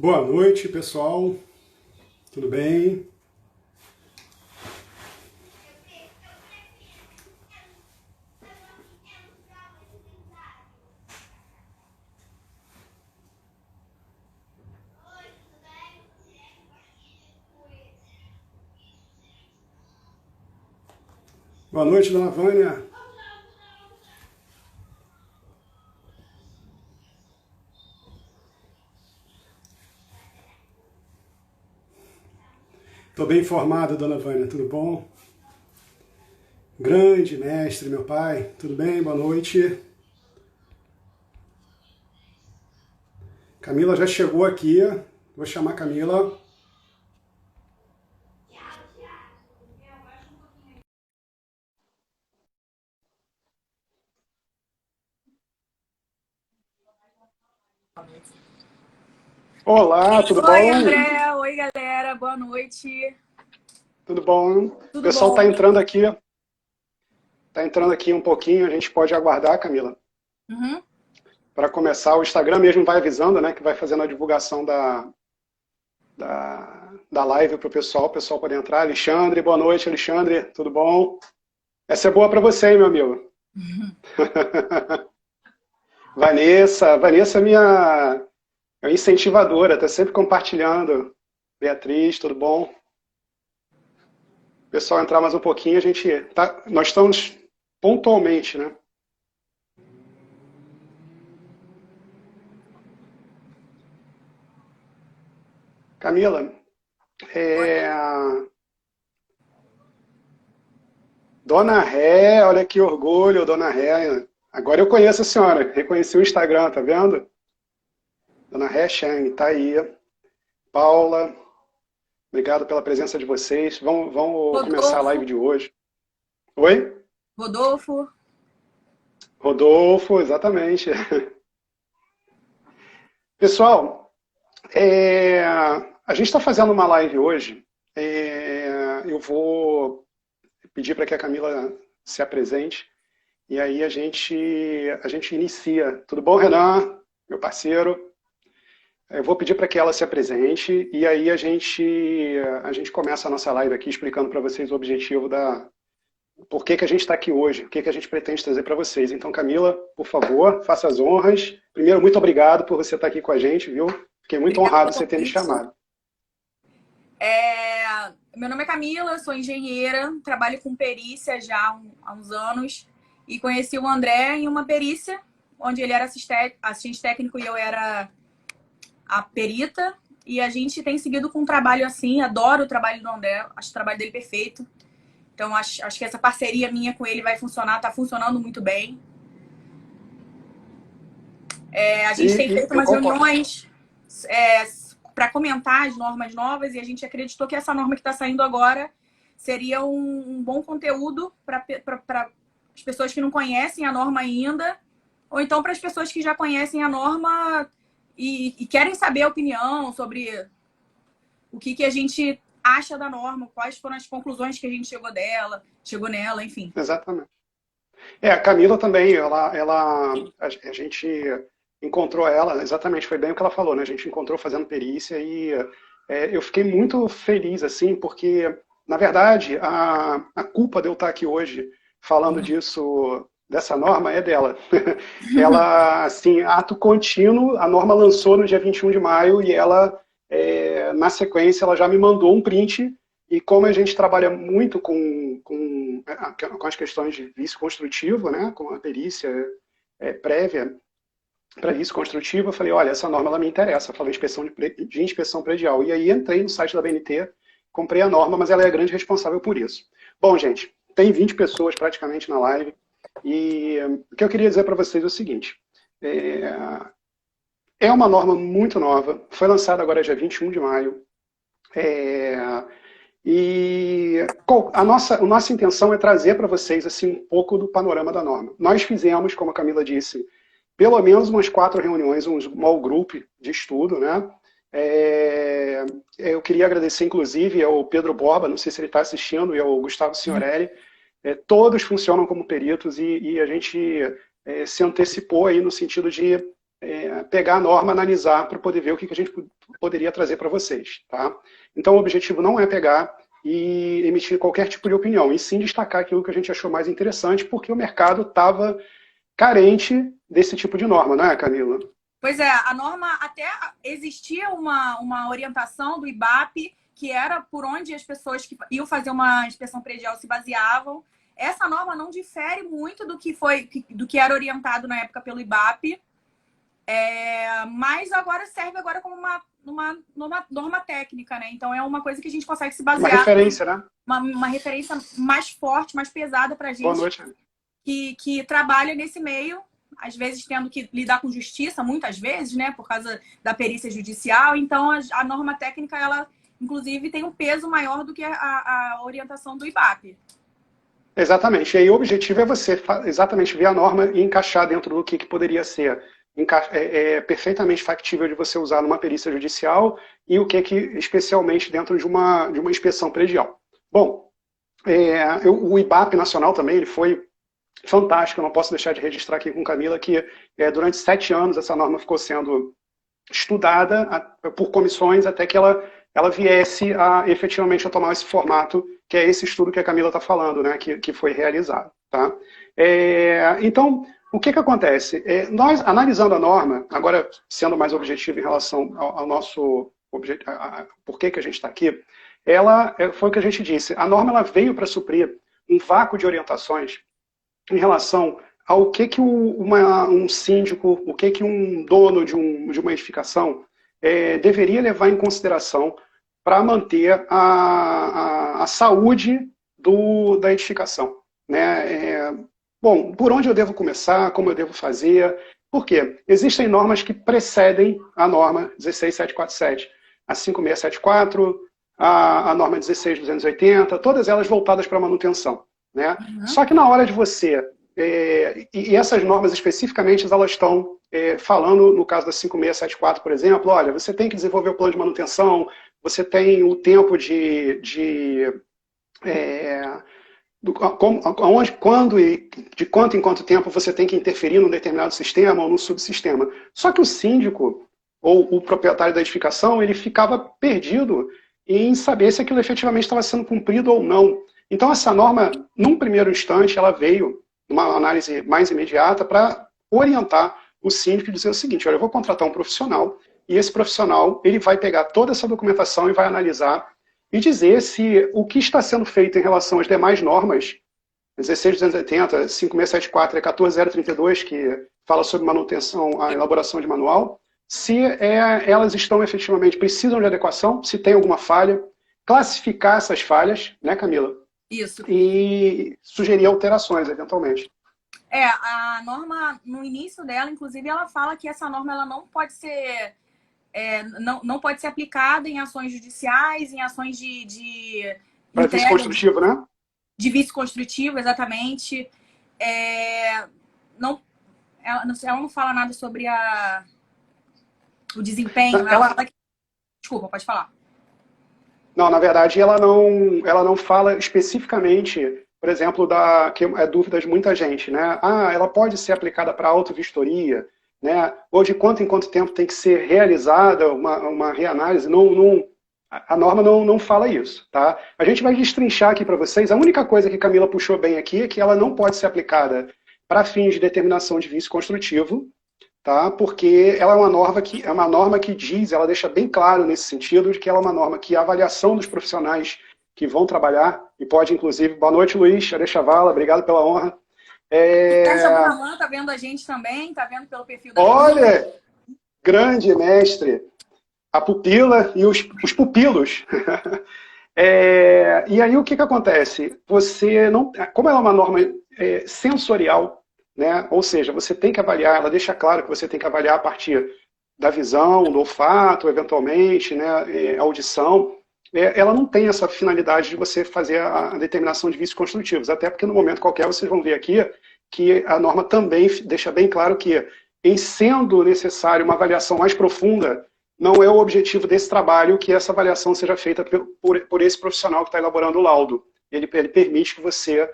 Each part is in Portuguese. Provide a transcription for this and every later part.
Boa noite, pessoal. Tudo bem? Boa noite, dona Vânia. Estou bem informado, dona Vânia. Tudo bom? Grande mestre, meu pai. Tudo bem? Boa noite. Camila já chegou aqui. Vou chamar a Camila. Olá, tudo Oi, bom? André. Oi, galera. Boa noite. Tudo bom? O Tudo pessoal está bom? entrando aqui. Está entrando aqui um pouquinho. A gente pode aguardar, Camila. Uhum. Para começar, o Instagram mesmo vai avisando, né? Que vai fazendo a divulgação da live para o pessoal pode entrar. Alexandre, boa noite, Alexandre, tudo bom? Essa é boa para você, hein, meu amigo? Vanessa é minha incentivadora, está sempre compartilhando. Beatriz, tudo bom? O pessoal entrar mais um pouquinho, nós estamos pontualmente, né? Camila, Oi. é, Dona Ré, olha que orgulho, Dona Ré. Agora eu conheço a senhora, reconheci o Instagram, tá vendo? Dona Ré Chang, tá aí. Paula, obrigado pela presença de vocês. Vamos começar a live Rodolfo. de hoje. Oi? Rodolfo. Rodolfo, exatamente. Pessoal, a gente está fazendo uma live hoje. Eu vou pedir para que a Camila se apresente e aí a gente inicia. Tudo bom, Renan, meu parceiro? Eu vou pedir para que ela se apresente e aí a gente começa a nossa live aqui explicando para vocês o objetivo por que a gente está aqui hoje, o que a gente pretende trazer para vocês. Então, Camila, por favor, faça as honras. Primeiro, muito obrigado por você estar aqui com a gente, viu? Fiquei muito Obrigada honrado pelo você ter me convite. chamado. Meu nome é Camila, sou engenheira, trabalho com perícia já há uns anos e conheci o André em uma perícia, onde ele era assistente técnico e eu era a perita. E a gente tem seguido com um trabalho assim, adoro o trabalho do André, acho o trabalho dele perfeito. Então, acho que essa parceria minha com ele vai funcionar, tá funcionando muito bem. A gente tem E feito eu umas concordo. reuniões para comentar as normas novas e a gente acreditou que essa norma que está saindo agora seria um bom conteúdo para as pessoas que não conhecem a norma ainda, ou então para as pessoas que já conhecem a norma e querem saber a opinião sobre o que a gente acha da norma, quais foram as conclusões que a gente chegou nela, enfim. Exatamente. A Camila também, a gente encontrou ela, exatamente, foi bem o que ela falou, né? A gente encontrou fazendo perícia e eu fiquei muito feliz, assim, porque, na verdade, a culpa de eu estar aqui hoje falando disso, dessa norma, é dela. Ela, assim, ato contínuo, a norma lançou no dia 21 de maio e ela, na sequência, ela já me mandou um print e como a gente trabalha muito com as questões de vício construtivo, né, com a perícia prévia para vício construtivo, eu falei, olha, essa norma ela me interessa. Eu falei de inspeção predial. E aí entrei no site da BNT, comprei a norma, mas ela é a grande responsável por isso. Bom, gente, tem 20 pessoas praticamente na live. E o que eu queria dizer para vocês é o seguinte. É uma norma muito nova, foi lançada agora dia 21 de maio. É, a nossa intenção é trazer para vocês assim, um pouco do panorama da norma. Nós fizemos, como a Camila disse, pelo menos umas 4 reuniões, um small group de estudo, né? Eu queria agradecer, inclusive, ao Pedro Borba, não sei se ele está assistindo, e ao Gustavo Signorelli. Todos funcionam como peritos e a gente se antecipou aí no sentido de pegar a norma, analisar para poder ver o que a gente poderia trazer para vocês. Tá? Então, o objetivo não é pegar e emitir qualquer tipo de opinião, e sim destacar aquilo que a gente achou mais interessante, porque o mercado estava carente desse tipo de norma, não é, Camila? Pois é, a norma até existia uma orientação do IBAP, que era por onde as pessoas que iam fazer uma inspeção predial se baseavam. Essa norma não difere muito do que era orientado na época pelo IBAP, mas agora serve agora como uma norma técnica, né? Então é uma coisa que a gente consegue se basear. Uma referência, né? Uma referência mais forte, mais pesada para a gente. Boa noite. Que trabalha nesse meio, às vezes tendo que lidar com justiça, muitas vezes, né? Por causa da perícia judicial. Então a norma técnica, ela inclusive tem um peso maior do que a orientação do IBAP. Exatamente. E aí o objetivo é você exatamente ver a norma e encaixar dentro do que poderia ser perfeitamente factível de você usar numa perícia judicial e o que especialmente dentro de uma inspeção predial. Bom, o IBAP nacional também ele foi fantástico. Eu não posso deixar de registrar aqui com Camila que durante 7 anos essa norma ficou sendo estudada por comissões até que ela viesse efetivamente a tomar esse formato, que é esse estudo que a Camila está falando, né, que foi realizado. Tá? Então, o que acontece? Nós, analisando a norma, agora sendo mais objetivo em relação ao nosso por que a gente está aqui, foi o que a gente disse, a norma ela veio para suprir um vácuo de orientações em relação ao que um síndico, o que um dono de uma edificação deveria levar em consideração para manter a saúde da edificação. Né? Bom, por onde eu devo começar, como eu devo fazer? Por quê? Existem normas que precedem a norma 16747, a 5674, a norma 16280, todas elas voltadas para manutenção. Né? Uhum. Só que na hora de você... e essas normas especificamente, elas estão falando, no caso da 5674, por exemplo, olha, você tem que desenvolver o plano de manutenção, você tem o tempo de quando e de quanto em quanto tempo você tem que interferir num determinado sistema ou num subsistema. Só que o síndico ou o proprietário da edificação, ele ficava perdido em saber se aquilo efetivamente estava sendo cumprido ou não. Então essa norma, num primeiro instante, ela veio numa análise mais imediata para orientar o síndico e dizer o seguinte, olha, eu vou contratar um profissional e esse profissional ele vai pegar toda essa documentação e vai analisar e dizer se o que está sendo feito em relação às demais normas, 16280, 5674 e 14032, que fala sobre manutenção, a elaboração de manual, se elas estão efetivamente, precisam de adequação, se tem alguma falha, classificar essas falhas, né, Camila? Isso. E sugerir alterações, eventualmente. A norma, no início dela, inclusive, ela fala que essa norma ela não pode ser... não pode ser aplicada em ações judiciais, em ações de para vício construtivo, né? De vício construtivo, exatamente. Ela não fala nada sobre o desempenho. Ela fala que... Desculpa, pode falar. Não, na verdade, ela não fala especificamente, por exemplo, que é dúvida de muita gente, né? Ela pode ser aplicada para autovistoria, né? Ou de quanto em quanto tempo tem que ser realizada uma reanálise. A norma não fala isso, tá? A gente vai destrinchar aqui para vocês. A única coisa que Camila puxou bem aqui é que ela não pode ser aplicada para fins de determinação de vício construtivo, tá? Porque ela é uma norma que diz, ela deixa bem claro nesse sentido, de que ela é uma norma que a avaliação dos profissionais que vão trabalhar, e pode inclusive... Boa noite, Luiz, Arechavala, obrigado pela honra. O Caixa Buraman tá vendo a gente também, tá vendo pelo perfil da Olha, grande mestre, a pupila e os pupilos. E aí o que acontece? Você não, como ela é uma norma sensorial, né? Ou seja, você tem que avaliar, ela deixa claro que você tem que avaliar a partir da visão, do olfato, eventualmente, né? Audição. Ela não tem essa finalidade de você fazer a determinação de vícios construtivos, até porque no momento qualquer vocês vão ver aqui que a norma também deixa bem claro que, em sendo necessário uma avaliação mais profunda, não é o objetivo desse trabalho que essa avaliação seja feita por esse profissional que está elaborando o laudo. Ele permite que você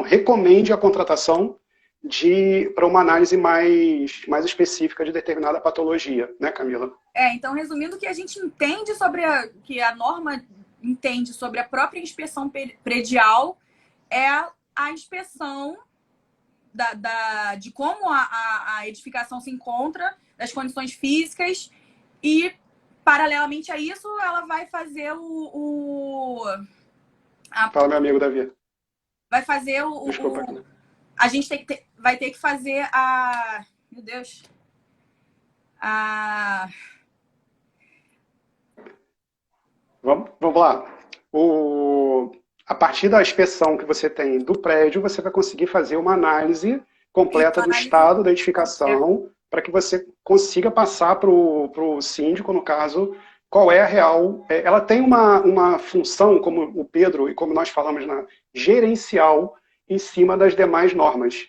recomende a contratação para uma análise mais específica de determinada patologia, né, Camila? Então, resumindo, o que a gente entende que a norma entende sobre a própria inspeção predial é a inspeção de como a edificação se encontra, das condições físicas, e, paralelamente a isso, ela vai fazer Fala, meu amigo Davi. Vai fazer Desculpa. A gente vai ter que fazer Meu Deus. Vamos lá. A partir da inspeção que você tem do prédio, você vai conseguir fazer uma análise completa do estado da edificação, para que você consiga passar para o síndico, no caso, qual é a real. Ela tem uma função, como o Pedro e como nós falamos, gerencial em cima das demais normas.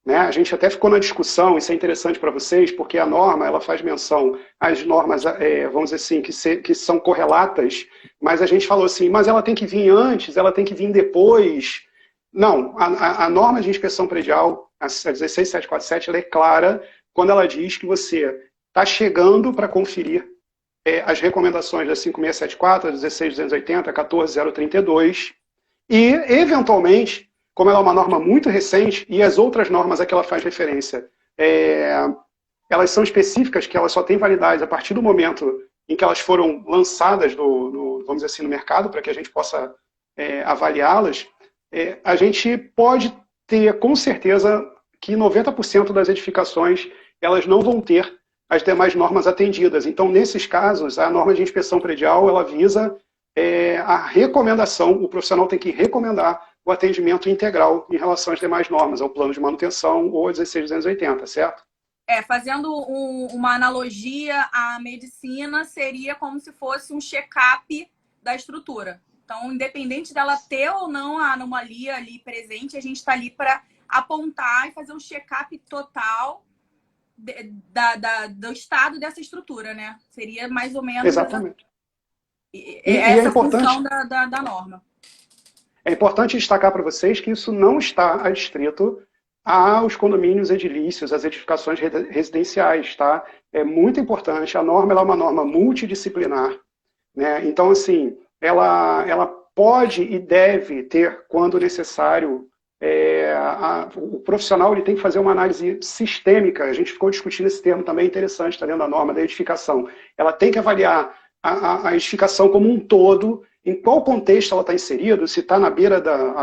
Né? A gente até ficou na discussão, isso é interessante para vocês, porque a norma ela faz menção às normas, vamos dizer assim, que são correlatas, mas a gente falou assim, mas ela tem que vir antes, ela tem que vir depois. Não, a norma de inspeção predial, a 16747, ela é clara quando ela diz que você está chegando para conferir as recomendações da 5674, 16280, 14032 e, eventualmente, como ela é uma norma muito recente, e as outras normas a que ela faz referência, elas são específicas, que elas só têm validade a partir do momento em que elas foram lançadas, vamos dizer assim, no mercado, para que a gente possa avaliá-las, a gente pode ter, com certeza, que 90% das edificações elas não vão ter as demais normas atendidas. Então, nesses casos, a norma de inspeção predial, ela visa a recomendação, o profissional tem que recomendar o atendimento integral em relação às demais normas, ao plano de manutenção ou a 16280, certo? Fazendo uma analogia, a medicina seria como se fosse um check-up da estrutura. Então, independente dela ter ou não a anomalia ali presente, a gente está ali para apontar e fazer um check-up total do estado dessa estrutura, né? Seria mais ou menos exatamente. Essa função da norma. É importante destacar para vocês que isso não está adstrito aos condomínios edilícios, às edificações residenciais, tá? É muito importante. A norma ela é uma norma multidisciplinar, né? Então, assim, ela pode e deve ter, quando necessário, o profissional ele tem que fazer uma análise sistêmica. A gente ficou discutindo esse termo também, interessante, está dentro da norma da edificação. Ela tem que avaliar a edificação como um todo, em qual contexto ela está inserida, se está na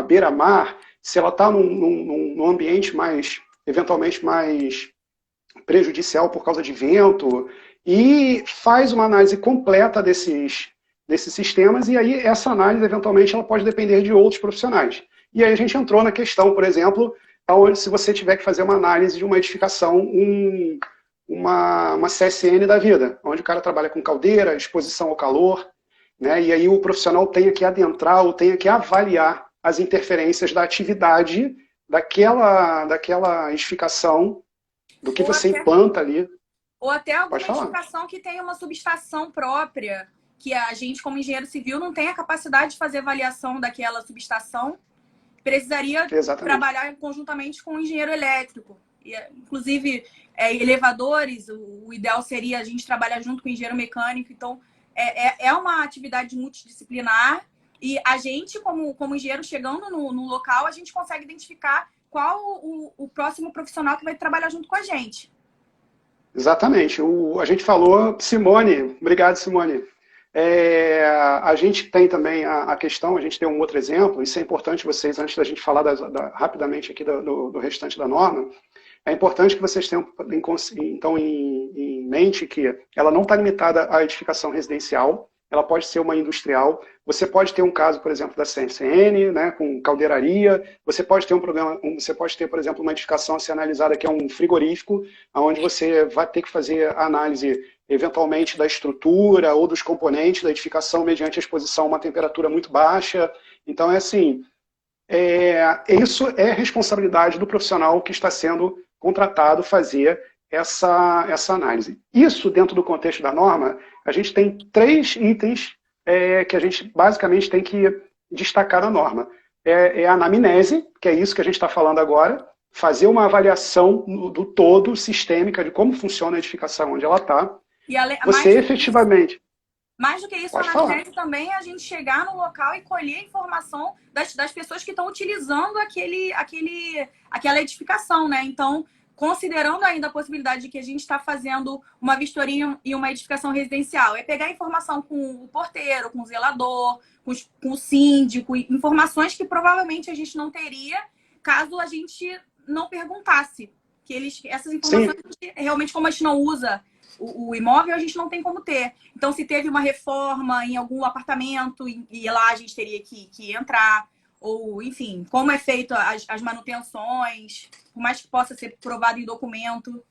beira-mar, se ela está num ambiente eventualmente mais prejudicial por causa de vento, e faz uma análise completa desses sistemas, e aí essa análise, eventualmente, ela pode depender de outros profissionais. E aí a gente entrou na questão, por exemplo, onde se você tiver que fazer uma análise de uma edificação, uma CSN da vida, onde o cara trabalha com caldeira, exposição ao calor, né? E aí o profissional tenha que adentrar ou tenha que avaliar as interferências da atividade daquela edificação, do que você implanta ali. Ou até alguma edificação que tenha uma subestação própria, que a gente, como engenheiro civil, não tem a capacidade de fazer avaliação daquela subestação, precisaria trabalhar conjuntamente com o engenheiro elétrico. E, inclusive, elevadores, o ideal seria a gente trabalhar junto com o engenheiro mecânico. Então, é uma atividade multidisciplinar e a gente, como engenheiro, chegando no local, a gente consegue identificar qual o próximo profissional que vai trabalhar junto com a gente. Exatamente. A gente falou, Simone, obrigado, Simone. A gente tem também a questão, a gente tem um outro exemplo, isso é importante vocês, antes da gente falar rapidamente aqui do restante da norma, é importante que vocês tenham então em mente que ela não está limitada à edificação residencial, ela pode ser uma industrial. Você pode ter um caso, por exemplo, da CSN, né, com caldeiraria. Você pode ter por exemplo, uma edificação a ser analisada que é um frigorífico, onde você vai ter que fazer a análise, eventualmente, da estrutura ou dos componentes da edificação mediante a exposição a uma temperatura muito baixa. Então, isso é responsabilidade do profissional que está sendo contratado fazer essa análise. Isso, dentro do contexto da norma, a gente tem 3 itens que a gente basicamente tem que destacar na norma. A anamnese, que é isso que a gente está falando agora, fazer uma avaliação do todo, sistêmica, de como funciona a edificação onde ela está. Você efetivamente... Mais do que isso, a anamnese também é a gente chegar no local e colher informação das pessoas que estão utilizando aquela edificação, né? Então, considerando ainda a possibilidade de que a gente está fazendo uma vistoria e uma edificação residencial, é pegar informação com o porteiro, com o zelador, com o síndico, informações que provavelmente a gente não teria caso a gente não perguntasse. Essas informações, realmente, como a gente não usa o imóvel, a gente não tem como ter. Então, se teve uma reforma em algum apartamento e lá a gente teria que entrar, ou, enfim, como é feito as manutenções, por mais que possa ser provado em documento.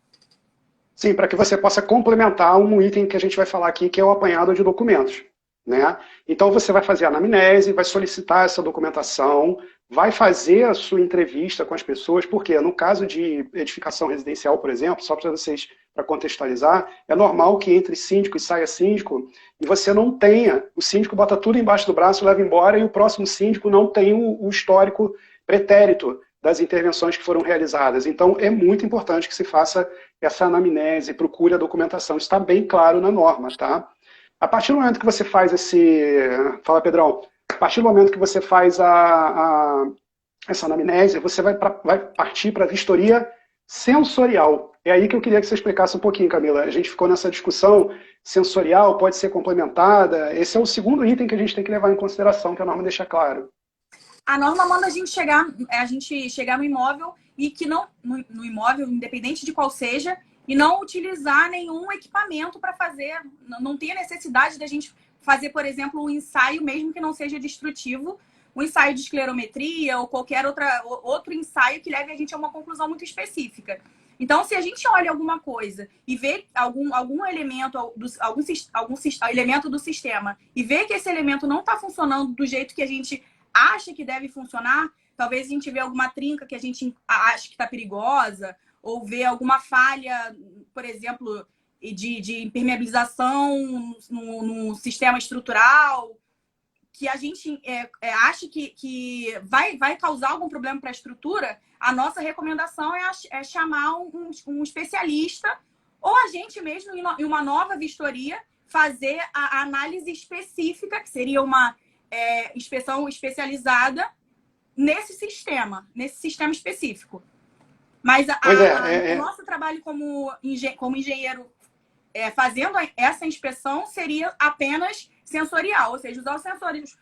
Sim, para que você possa complementar um item que a gente vai falar aqui, que é o apanhado de documentos, né? Então, você vai fazer a anamnese, vai solicitar essa documentação, vai fazer a sua entrevista com as pessoas, porque no caso de edificação residencial, por exemplo, só para vocês, para contextualizar, é normal que entre síndico e saia síndico, e você não tenha, o síndico bota tudo embaixo do braço, leva embora, e o próximo síndico não tem o histórico pretérito das intervenções que foram realizadas. Então, é muito importante que se faça essa anamnese, procure a documentação. Isso está bem claro na norma, tá? A partir do momento que você faz Fala, Pedrão. A partir do momento que você faz essa anamnese, você vai partir para a vistoria sensorial. É aí que eu queria que você explicasse um pouquinho, Camila. A gente ficou nessa discussão, sensorial pode ser complementada. Esse é o segundo item que a gente tem que levar em consideração, que a norma deixa claro. A norma manda a gente chegar no imóvel e que não, no imóvel, independente de qual seja, e não utilizar nenhum equipamento para fazer. Não tem a necessidade da gente fazer, por exemplo, um ensaio, mesmo que não seja destrutivo, um ensaio de esclerometria ou qualquer outro ensaio que leve a gente a uma conclusão muito específica. Então, se a gente olha alguma coisa e vê algum elemento, algum elemento do sistema e vê que esse elemento não está funcionando do jeito que a gente acha que deve funcionar, talvez a gente vê alguma trinca que a gente acha que está perigosa, ou vê alguma falha, por exemplo, de impermeabilização no sistema estrutural, que a gente acha que vai causar algum problema para a estrutura, a nossa recomendação é chamar um especialista, ou a gente mesmo, em uma nova vistoria, fazer a análise específica, que seria uma inspeção especializada nesse sistema específico. Mas o nosso trabalho como engenheiro fazendo essa inspeção seria apenas sensorial, ou seja, usar os sensores,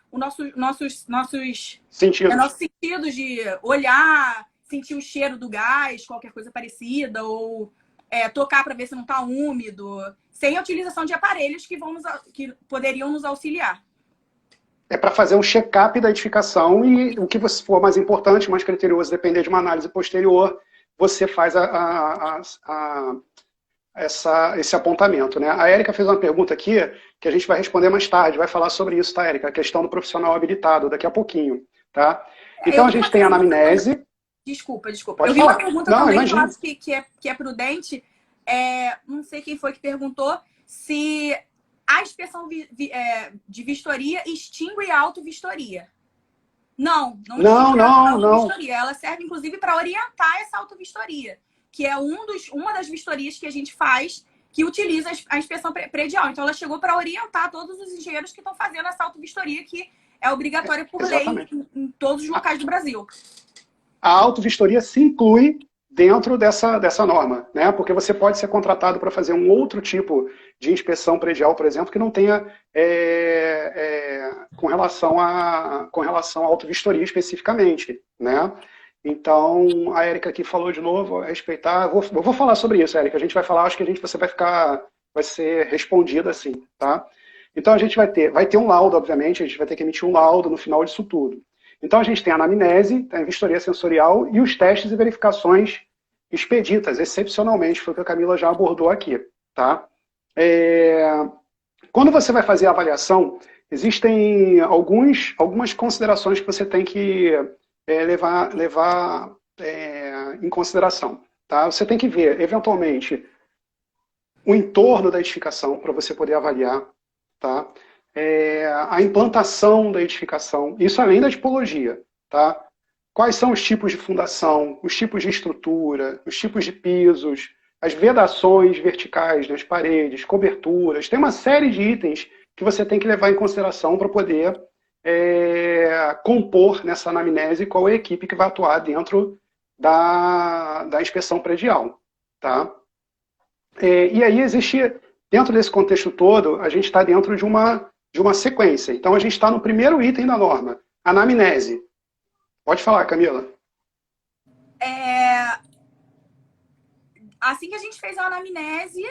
nossos sentidos de olhar, sentir o cheiro do gás, qualquer coisa parecida, ou tocar para ver se não está úmido, sem a utilização de aparelhos que poderiam nos auxiliar. É para fazer um check-up da edificação e o que for mais importante, mais criterioso, depender de uma análise posterior, você faz esse apontamento, né? A Érica fez uma pergunta aqui que a gente vai responder mais tarde, vai falar sobre isso, tá, Érica? A questão do profissional habilitado, daqui a pouquinho, tá? Então a gente tem a anamnese. Desculpa. Pode eu vi falar. uma pergunta também que eu acho que é prudente. Não sei quem foi que perguntou se a inspeção de vistoria extingue a auto-vistoria. Não. Vistoria. Ela serve, inclusive, para orientar essa auto-vistoria, que é uma das vistorias que a gente faz que utiliza a inspeção predial. Então, ela chegou para orientar todos os engenheiros que estão fazendo essa auto-vistoria, que é obrigatória por lei em todos os locais do Brasil. A auto-vistoria se inclui dentro dessa norma, né? Porque você pode ser contratado para fazer um outro tipo de inspeção predial, por exemplo, que não tenha com relação à auto-vistoria especificamente, né? Então, a Érica aqui falou de novo, respeitar. Eu vou falar sobre isso, Érica. A gente vai falar, acho que você vai ser respondida assim, tá? Então, a gente vai ter um laudo, obviamente, a gente vai ter que emitir um laudo no final disso tudo. Então, a gente tem a anamnese, a vistoria sensorial e os testes e verificações expeditas, excepcionalmente, foi o que a Camila já abordou aqui, tá? Quando você vai fazer a avaliação, existem algumas considerações que você tem que levar em consideração, tá? Você tem que ver, eventualmente, o entorno da edificação para você poder avaliar, tá? A implantação da edificação, isso além da tipologia, tá? quais são os tipos de fundação, os tipos de estrutura, os tipos de pisos, as vedações verticais nas paredes, coberturas. Tem uma série de itens que você tem que levar em consideração para poder compor nessa anamnese qual é a equipe que vai atuar dentro da inspeção predial. Tá? E aí existe, dentro desse contexto todo, a gente está dentro de uma sequência. Então a gente está no primeiro item da norma, anamnese. Pode falar, Camila. Assim que a gente fez a anamnese,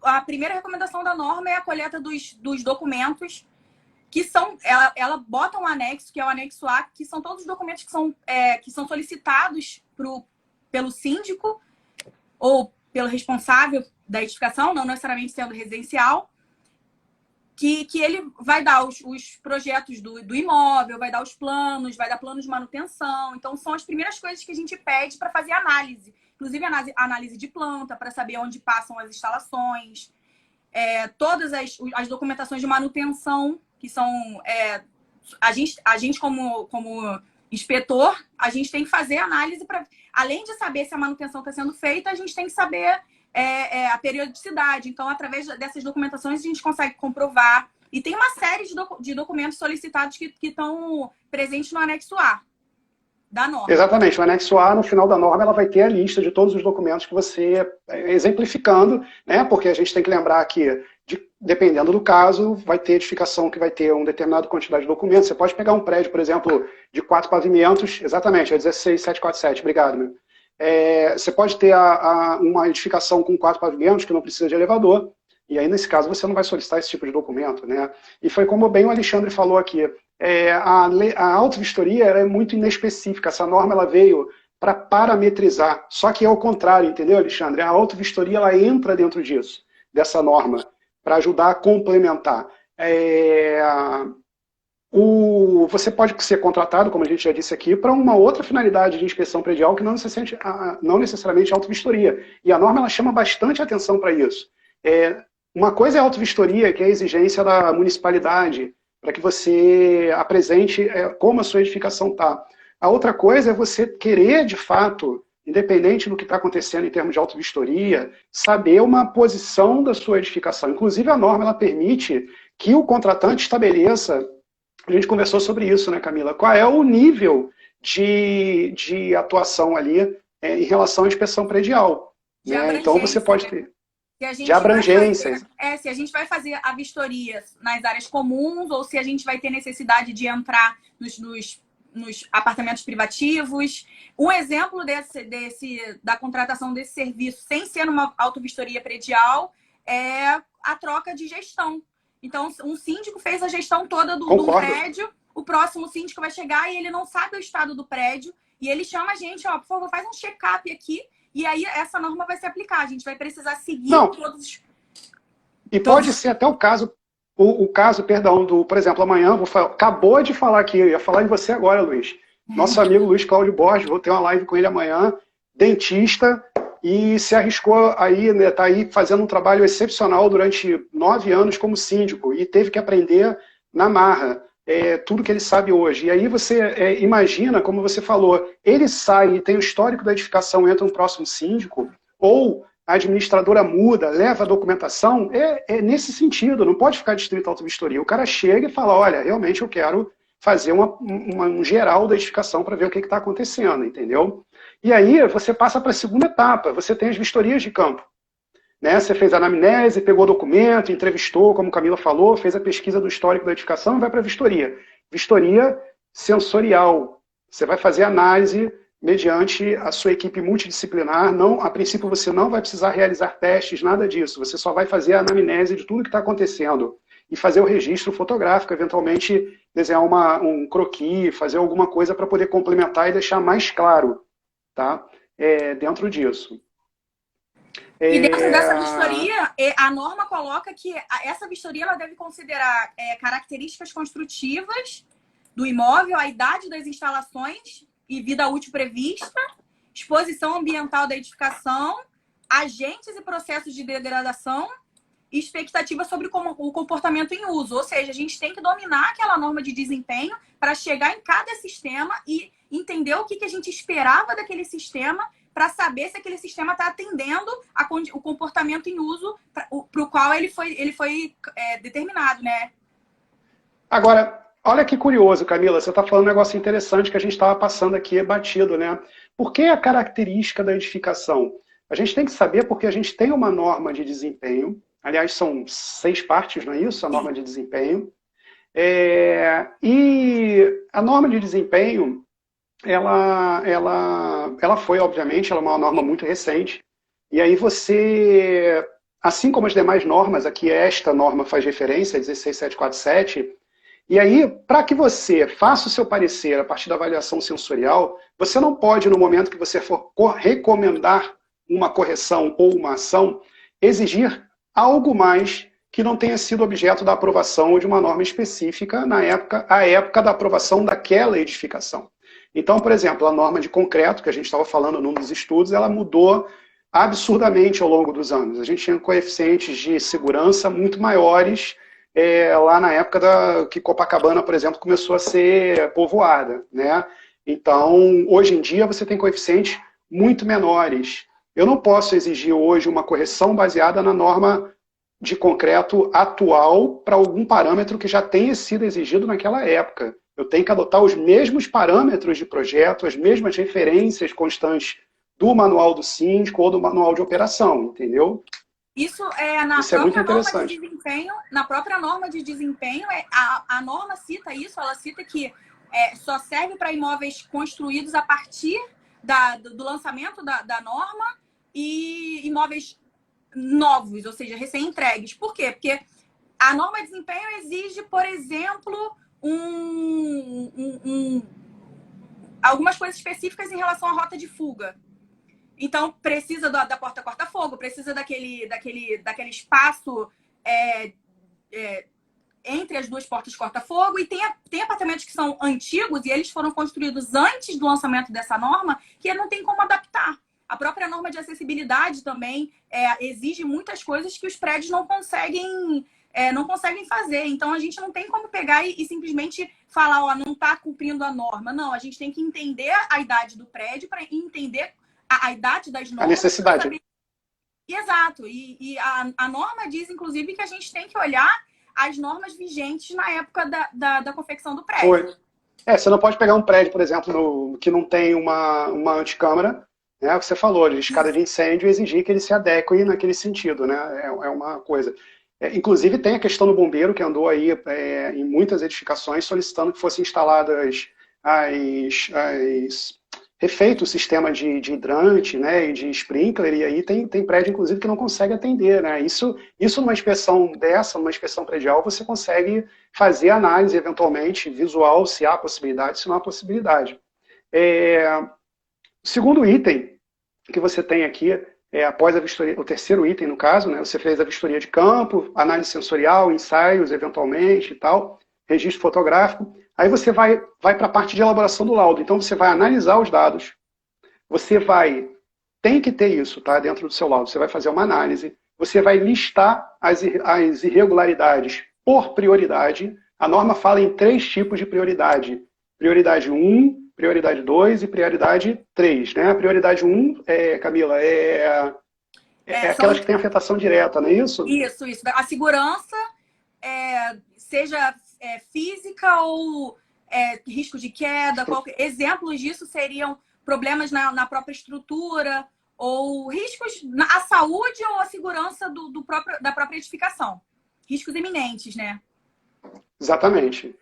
a primeira recomendação da norma é a coleta dos documentos, que são, ela bota um anexo, que é o anexo A, que são todos os documentos que são solicitados pelo síndico ou pelo responsável da edificação, não necessariamente sendo residencial, que ele vai dar os projetos do imóvel, vai dar os planos, vai dar plano de manutenção. Então, são as primeiras coisas que a gente pede para fazer análise. Inclusive, análise de planta, para saber onde passam as instalações. Todas as documentações de manutenção, que são... a gente como inspetor, a gente tem que fazer análise para... Além de saber se a manutenção está sendo feita, a gente tem que saber a periodicidade. Então, através dessas documentações, a gente consegue comprovar. E tem uma série de documentos solicitados que estão presentes no anexo A da norma. Exatamente. O anexo A, no final da norma, ela vai ter a lista de todos os documentos que você... exemplificando, né? Porque a gente tem que lembrar que, dependendo do caso, vai ter edificação que vai ter uma determinada quantidade de documentos. Você pode pegar um prédio, por exemplo, de 4 pavimentos, exatamente, é 16747, obrigado, meu. Você pode ter uma edificação com 4 pavimentos que não precisa de elevador, e aí, nesse caso, você não vai solicitar esse tipo de documento, né? E foi como bem o Alexandre falou aqui, a auto-vistoria é muito inespecífica, essa norma ela veio para parametrizar, só que é o contrário, entendeu, Alexandre? A auto-vistoria ela entra dentro disso, dessa norma, para ajudar a complementar. Você pode ser contratado, como a gente já disse aqui, para uma outra finalidade de inspeção predial que não necessariamente auto-vistoria. E a norma ela chama bastante atenção para isso. Uma coisa é a auto-vistoria, que é a exigência da municipalidade, para que você apresente como a sua edificação está. A outra coisa é você querer, de fato, independente do que está acontecendo em termos de auto-vistoria, saber uma posição da sua edificação. Inclusive, a norma ela permite que o contratante estabeleça, a gente conversou sobre isso, né, Camila? Qual é o nível de atuação ali em relação à inspeção predial. Né? Então, você pode ter... de abrangência. Se a gente vai fazer a vistoria nas áreas comuns ou se a gente vai ter necessidade de entrar nos apartamentos privativos. Um exemplo da contratação desse serviço, sem ser numa auto-vistoria predial, é a troca de gestão. Então, um síndico fez a gestão toda do prédio, o próximo síndico vai chegar e ele não sabe o estado do prédio, e ele chama a gente, por favor, faz um check-up aqui, e aí essa norma vai se aplicar. A gente vai precisar seguir todos... E pode ser até o caso, por exemplo, amanhã, acabou de falar aqui, eu ia falar em você agora, Luiz. Nosso amigo Luiz Cláudio Borges, vou ter uma live com ele amanhã, dentista, e se arriscou aí, né, tá aí fazendo um trabalho excepcional durante 9 anos como síndico, e teve que aprender na marra. Tudo que ele sabe hoje. E aí você imagina, como você falou, ele sai e tem o histórico da edificação, entra um próximo síndico, ou a administradora muda, leva a documentação, nesse sentido, não pode ficar distrito à auto-vistoria. O cara chega e fala, olha, realmente eu quero fazer um geral da edificação para ver o que está acontecendo, entendeu? E aí você passa para a segunda etapa, você tem as vistorias de campo. Né? Você fez a anamnese, pegou o documento, entrevistou, como Camila falou, fez a pesquisa do histórico da edificação e vai para a vistoria. Vistoria sensorial. Você vai fazer análise mediante a sua equipe multidisciplinar. A princípio você não vai precisar realizar testes, nada disso. Você só vai fazer a anamnese de tudo que está acontecendo e fazer o registro fotográfico, eventualmente desenhar um croquis, fazer alguma coisa para poder complementar e deixar mais claro, tá? Dentro disso. E dentro dessa vistoria, a norma coloca que essa vistoria ela deve considerar características construtivas do imóvel, a idade das instalações e vida útil prevista, exposição ambiental da edificação, agentes e processos de degradação expectativa sobre o comportamento em uso. Ou seja, a gente tem que dominar aquela norma de desempenho para chegar em cada sistema e entender o que a gente esperava daquele sistema para saber se aquele sistema está atendendo o comportamento em uso para o qual ele foi determinado, né? Agora, olha que curioso, Camila, você está falando um negócio interessante que a gente estava passando aqui batido, né? Por que a característica da edificação? A gente tem que saber porque a gente tem uma norma de desempenho, aliás, são 6 partes, não é isso? A norma de desempenho. E a norma de desempenho, ela foi, obviamente, ela é uma norma muito recente. E aí você, assim como as demais normas, aqui esta norma faz referência, 16747, e aí, para que você faça o seu parecer a partir da avaliação sensorial, você não pode, no momento que você for recomendar uma correção ou uma ação, exigir algo mais que não tenha sido objeto da aprovação ou de uma norma específica à época da aprovação daquela edificação. Então, por exemplo, a norma de concreto, que a gente estava falando num dos estudos, ela mudou absurdamente ao longo dos anos. A gente tinha coeficientes de segurança muito maiores lá na época que Copacabana, por exemplo, começou a ser povoada, né? Então, hoje em dia, você tem coeficientes muito menores. Eu não posso exigir hoje uma correção baseada na norma de concreto atual para algum parâmetro que já tenha sido exigido naquela época. Eu tenho que adotar os mesmos parâmetros de projeto, as mesmas referências constantes do manual do síndico ou do manual de operação, entendeu? Isso Isso é muito interessante. Na própria norma de desempenho, a norma cita isso, ela cita que só serve para imóveis construídos a partir do lançamento da norma e imóveis novos, ou seja, recém-entregues. Por quê? Porque a norma de desempenho exige, por exemplo, algumas coisas específicas em relação à rota de fuga. Então, precisa da porta corta-fogo, precisa daquele espaço entre as duas portas corta-fogo. E tem apartamentos que são antigos e eles foram construídos antes do lançamento dessa norma que não tem como adaptar. A própria norma de acessibilidade também exige muitas coisas que os prédios não conseguem fazer. Então, a gente não tem como pegar e simplesmente falar, ó, não está cumprindo a norma. Não, a gente tem que entender a idade do prédio para entender a idade das normas. A necessidade. Saber... Exato. E a norma diz, inclusive, que a gente tem que olhar as normas vigentes na época da confecção do prédio. Foi. Você não pode pegar um prédio, por exemplo, que não tem uma anticâmara, né? Você falou, de escada de incêndio, e exigir que ele se adeque naquele sentido, né? É uma coisa. Inclusive, tem a questão do bombeiro, que andou aí em muitas edificações solicitando que fossem instaladas refeito o sistema de hidrante, né, e de sprinkler, e aí tem prédio, inclusive, que não consegue atender, né? Isso numa inspeção numa inspeção predial, você consegue fazer análise, eventualmente, visual, se há possibilidade, se não há possibilidade. O segundo item que você tem aqui, após a vistoria, o terceiro item, no caso, né, você fez a vistoria de campo, análise sensorial, ensaios, eventualmente, e tal, registro fotográfico. Aí você vai para a parte de elaboração do laudo. Então você vai analisar os dados, tem que ter isso, tá, dentro do seu laudo. Você vai fazer uma análise, você vai listar as irregularidades por prioridade. A norma fala em 3 tipos de prioridade. Prioridade 1, prioridade 2 e prioridade 3. Né? A prioridade 1, Camila, aquelas que têm afetação direta, não é isso? Isso. A segurança, seja física ou risco de queda. Exemplos disso seriam problemas na própria estrutura ou riscos à saúde ou à segurança da própria edificação. Riscos iminentes, né? Exatamente.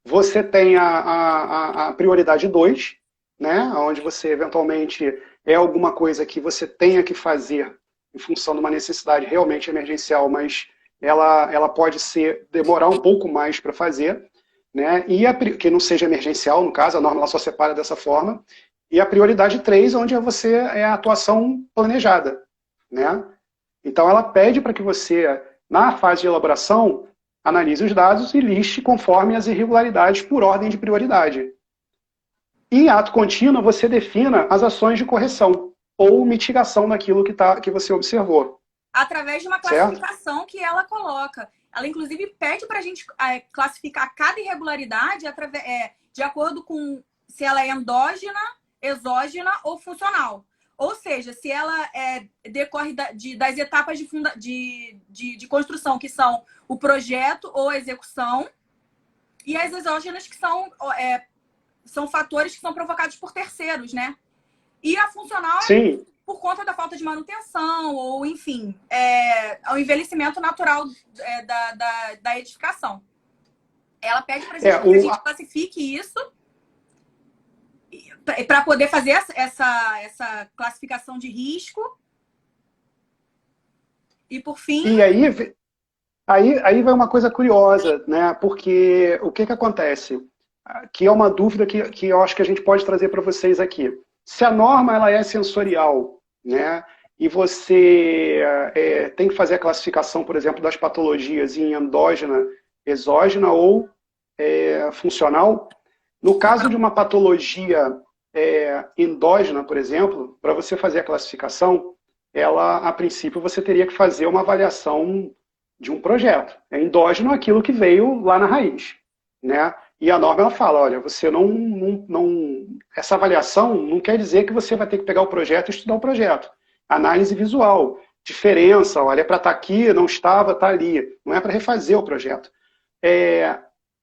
Você tem a prioridade 2, né, onde você eventualmente alguma coisa que você tenha que fazer em função de uma necessidade realmente emergencial, mas ela pode demorar um pouco mais para fazer, né, que não seja emergencial, no caso, a norma ela só separa dessa forma. E a prioridade 3, onde a atuação planejada, né? Então ela pede para que você, na fase de elaboração, analise os dados e liste conforme as irregularidades por ordem de prioridade. Em ato contínuo, você defina as ações de correção ou mitigação daquilo que você observou. através de uma certo? classificação que ela coloca. Ela, inclusive, pede para a gente classificar cada irregularidade de acordo com se ela é endógena, exógena ou funcional. Ou seja, se ela decorre das etapas de construção, que são o projeto ou a execução, e as exógenas, que são fatores que são provocados por terceiros, né? E a funcional Sim. por conta da falta de manutenção, ou, enfim, o envelhecimento natural da edificação. Ela pede para que a gente classifique isso para poder fazer essa classificação de risco. E, por fim... E aí vai uma coisa curiosa, né? Porque o que acontece? Que é uma dúvida que eu acho que a gente pode trazer para vocês aqui. Se a norma ela é sensorial, né? E você tem que fazer a classificação, por exemplo, das patologias em endógena, exógena ou funcional. No caso de uma patologia endógena, por exemplo, para você fazer a classificação, a princípio, você teria que fazer uma avaliação de um projeto. É endógeno aquilo que veio lá na raiz, né? E a norma ela fala, olha, você essa avaliação não quer dizer que você vai ter que pegar o projeto e estudar o projeto. Análise visual, diferença, olha, para estar aqui, não estava, está ali. Não é para refazer o projeto.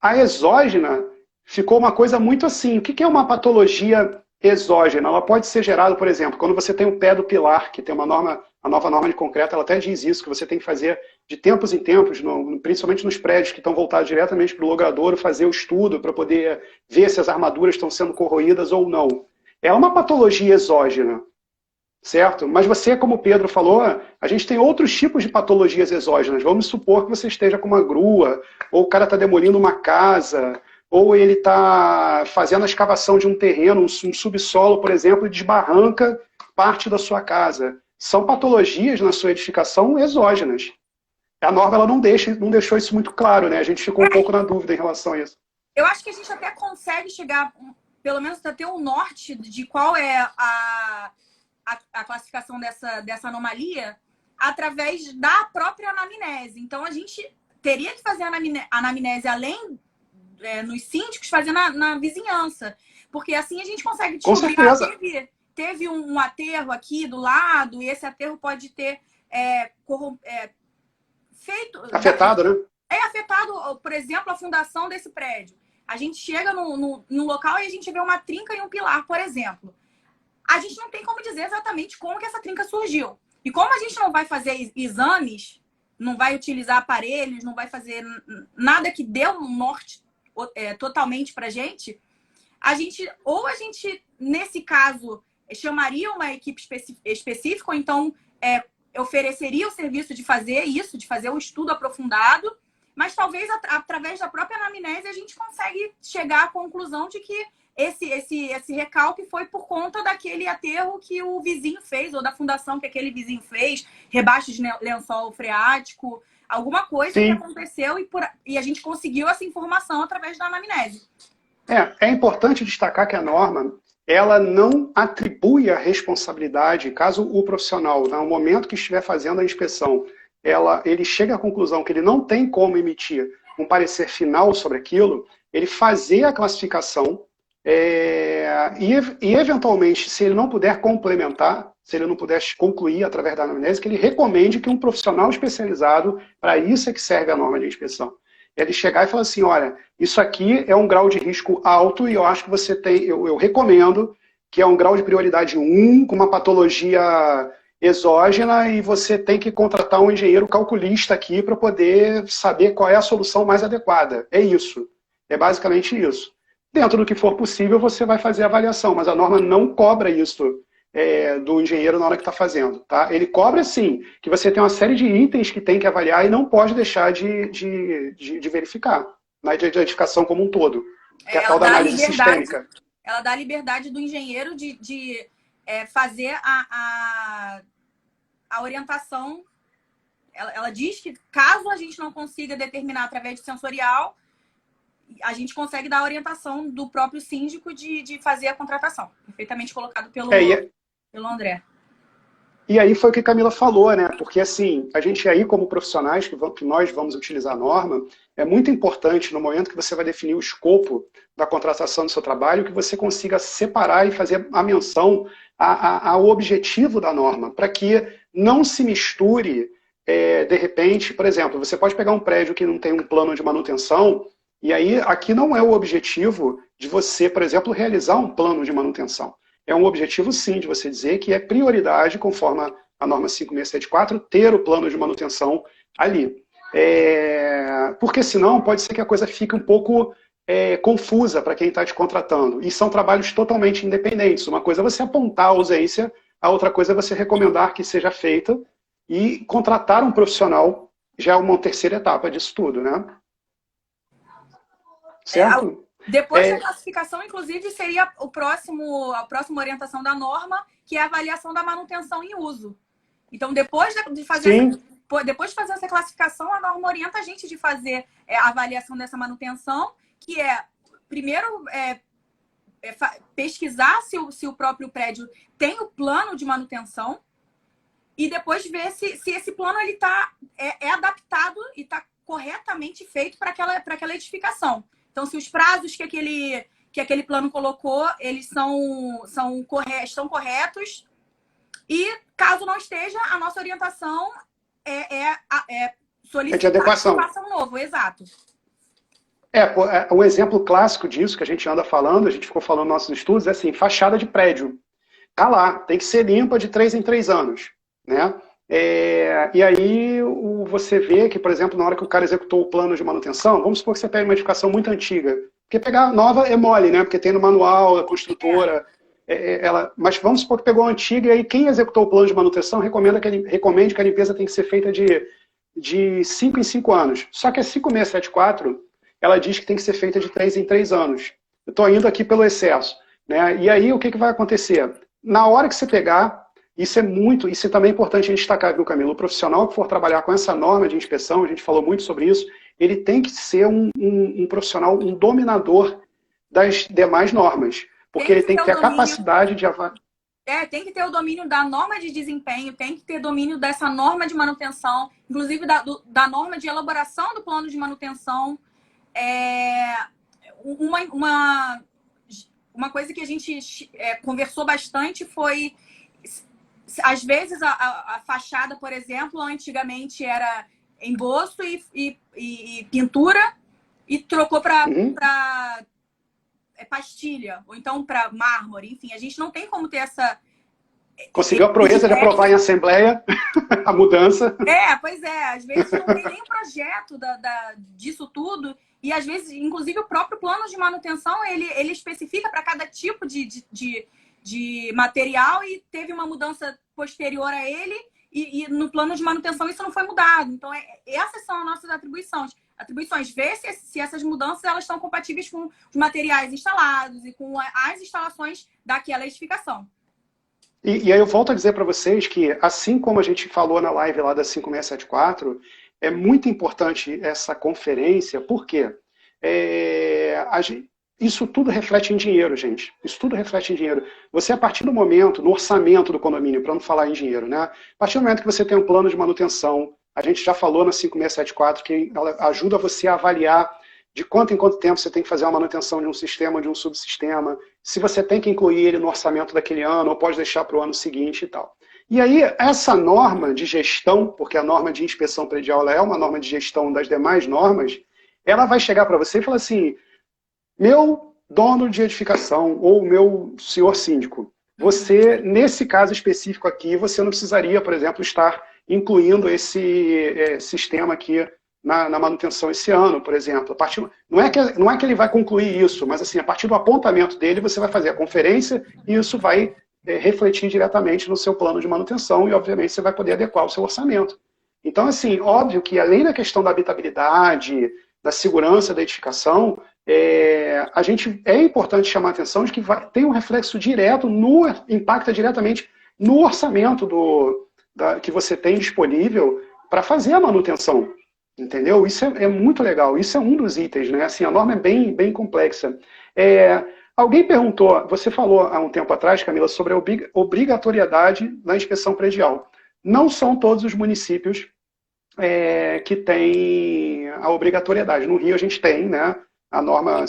A exógena ficou uma coisa muito assim. O que é uma patologia exógena? Ela pode ser gerada, por exemplo, quando você tem o pé do pilar, que tem uma norma, a nova norma de concreto, ela até diz isso, que você tem que fazer de tempos em tempos, principalmente nos prédios que estão voltados diretamente para o logradouro, fazer o estudo para poder ver se as armaduras estão sendo corroídas ou não. É uma patologia exógena, certo? Mas você, como o Pedro falou, a gente tem outros tipos de patologias exógenas. Vamos supor que você esteja com uma grua, ou o cara está demolindo uma casa, ou ele está fazendo a escavação de um terreno, um subsolo, por exemplo, e desbarranca parte da sua casa. São patologias na sua edificação exógenas. A norma ela não deixou isso muito claro, né? A gente ficou um pouco na dúvida em relação a isso. Eu acho que a gente até consegue chegar, pelo menos até ter um norte de qual é a classificação dessa anomalia através da própria anamnese. Então, a gente teria que fazer a anamnese além nos síndicos, fazer na vizinhança. Porque assim a gente consegue descobrir que teve um aterro aqui do lado, e esse aterro pode ter feito... Afetado, né? Afetado, por exemplo, a fundação desse prédio. A gente chega no local e a gente vê uma trinca e um pilar, por exemplo. A gente não tem como dizer exatamente como que essa trinca surgiu. E como a gente não vai fazer exames, não vai utilizar aparelhos, não vai fazer nada que dê um norte totalmente pra gente, a gente, nesse caso, chamaria uma equipe específica, ou então ofereceria o serviço de fazer isso, de fazer um estudo aprofundado, mas talvez através da própria anamnese a gente consegue chegar à conclusão de que esse recalque foi por conta daquele aterro que o vizinho fez, ou da fundação que aquele vizinho fez, rebaixo de lençol freático, alguma coisa que aconteceu e a gente conseguiu essa informação através da anamnese. É importante destacar que a norma ela não atribui a responsabilidade, caso o profissional, no momento que estiver fazendo a inspeção, ele chega à conclusão que ele não tem como emitir um parecer final sobre aquilo, ele fazer a classificação e, eventualmente, se ele não puder complementar, se ele não puder concluir através da anamnese, que ele recomende que um profissional especializado, para isso é que serve a norma de inspeção, ele chegar e falar assim, olha, isso aqui é um grau de risco alto e eu acho que você tem, eu recomendo que é um grau de prioridade 1, com uma patologia exógena, e você tem que contratar um engenheiro calculista aqui para poder saber qual é a solução mais adequada. É isso. É basicamente isso. Dentro do que for possível, você vai fazer a avaliação, mas a norma não cobra isso do engenheiro na hora que está fazendo. Tá? Ele cobra, sim, que você tem uma série de itens que tem que avaliar e não pode deixar de verificar na edificação como um todo, que é a tal da análise sistêmica. Ela dá a liberdade do engenheiro de fazer a orientação. Ela diz que caso a gente não consiga determinar através de sensorial, a gente consegue dar a orientação do próprio síndico de fazer a contratação. Perfeitamente colocado pelo André. E aí foi o que a Camila falou, né? Porque assim, a gente aí como profissionais que nós vamos utilizar a norma, é muito importante no momento que você vai definir o escopo da contratação do seu trabalho, que você consiga separar e fazer a menção ao objetivo da norma, para que não se misture, de repente, por exemplo, você pode pegar um prédio que não tem um plano de manutenção, e aí aqui não é o objetivo de você, por exemplo, realizar um plano de manutenção. É um objetivo, sim, de você dizer que é prioridade, conforme a norma 5674, ter o plano de manutenção ali. Porque senão pode ser que a coisa fique um pouco confusa para quem está te contratando. E são trabalhos totalmente independentes. Uma coisa é você apontar a ausência, a outra coisa é você recomendar que seja feita e contratar um profissional já é uma terceira etapa disso tudo, né? Certo? Depois da classificação, inclusive, seria a próxima orientação da norma, que é a avaliação da manutenção em uso. Então, depois de fazer essa classificação, a norma orienta a gente de fazer a avaliação dessa manutenção, que é, primeiro, pesquisar se o próprio prédio tem o plano de manutenção e depois ver se esse plano ele é adaptado e está corretamente feito para aquela edificação. Então, se os prazos que aquele plano colocou, eles estão corretos. E, caso não esteja, a nossa orientação é solicitar de adequação. Que faça um novo, exato. Um exemplo clássico disso que a gente anda falando, a gente ficou falando nos nossos estudos, é assim, fachada de prédio. Tá lá, tem que ser limpa de 3 em 3 anos, né? E aí você vê que, por exemplo, na hora que o cara executou o plano de manutenção, vamos supor que você pega uma edificação muito antiga, porque pegar nova é mole, né? Porque tem no manual, a construtora, mas vamos supor que pegou a antiga e aí quem executou o plano de manutenção recomende que a limpeza tem que ser feita de 5 em 5 anos. Só que a 5674, ela diz que tem que ser feita de 3 em 3 anos. Eu estou indo aqui pelo excesso, né? E aí o que vai acontecer? Na hora que você pegar, isso também é importante a gente destacar, viu, Camilo? O profissional que for trabalhar com essa norma de inspeção, a gente falou muito sobre isso, ele tem que ser um profissional, um dominador das demais normas. Porque ele tem que ter a capacidade de avaliar. Tem que ter o domínio da norma de desempenho, tem que ter domínio dessa norma de manutenção, inclusive da norma de elaboração do plano de manutenção. Uma coisa que a gente conversou bastante foi, às vezes, a fachada, por exemplo, antigamente era emboço e pintura e trocou para pastilha, ou então para mármore, enfim, a gente não tem como ter essa... Conseguiu a proeza de aprovar em assembleia a mudança. Pois é, às vezes não tem nem o projeto disso tudo, e às vezes, inclusive, o próprio plano de manutenção, ele especifica para cada tipo de material e teve uma mudança posterior a ele, e no plano de manutenção isso não foi mudado. Então, essas são as nossas atribuições. Ver se essas mudanças elas estão compatíveis com os materiais instalados e com as instalações daquela edificação. E aí eu volto a dizer para vocês que, assim como a gente falou na live lá da 5674, é muito importante essa conferência, porque isso tudo reflete em dinheiro, gente. Isso tudo reflete em dinheiro. Você, a partir do momento, no orçamento do condomínio, para não falar em dinheiro, né? A partir do momento que você tem um plano de manutenção, a gente já falou na 5674 que ela ajuda você a avaliar de quanto em quanto tempo você tem que fazer uma manutenção de um sistema, de um subsistema, se você tem que incluir ele no orçamento daquele ano, ou pode deixar para o ano seguinte e tal. E aí, essa norma de gestão, porque a norma de inspeção predial ela é uma norma de gestão das demais normas, ela vai chegar para você e falar assim, meu dono de edificação, ou meu senhor síndico, você, nesse caso específico aqui, você não precisaria, por exemplo, estar incluindo esse sistema aqui na manutenção esse ano, por exemplo. Não é que ele vai concluir isso, mas assim, a partir do apontamento dele, você vai fazer a conferência e isso vai refletir diretamente no seu plano de manutenção e, obviamente, você vai poder adequar o seu orçamento. Então, assim, óbvio que além da questão da habitabilidade, da segurança da edificação, é importante chamar a atenção de que tem um reflexo direto, impacta diretamente no orçamento que você tem disponível para fazer a manutenção. Entendeu? Isso é muito legal. Isso é um dos itens, né? Assim, a norma é bem complexa. Alguém perguntou, você falou há um tempo atrás, Camila, sobre a obrigatoriedade na inspeção predial. Não são todos os municípios que têm a obrigatoriedade. No Rio a gente tem, né, a norma,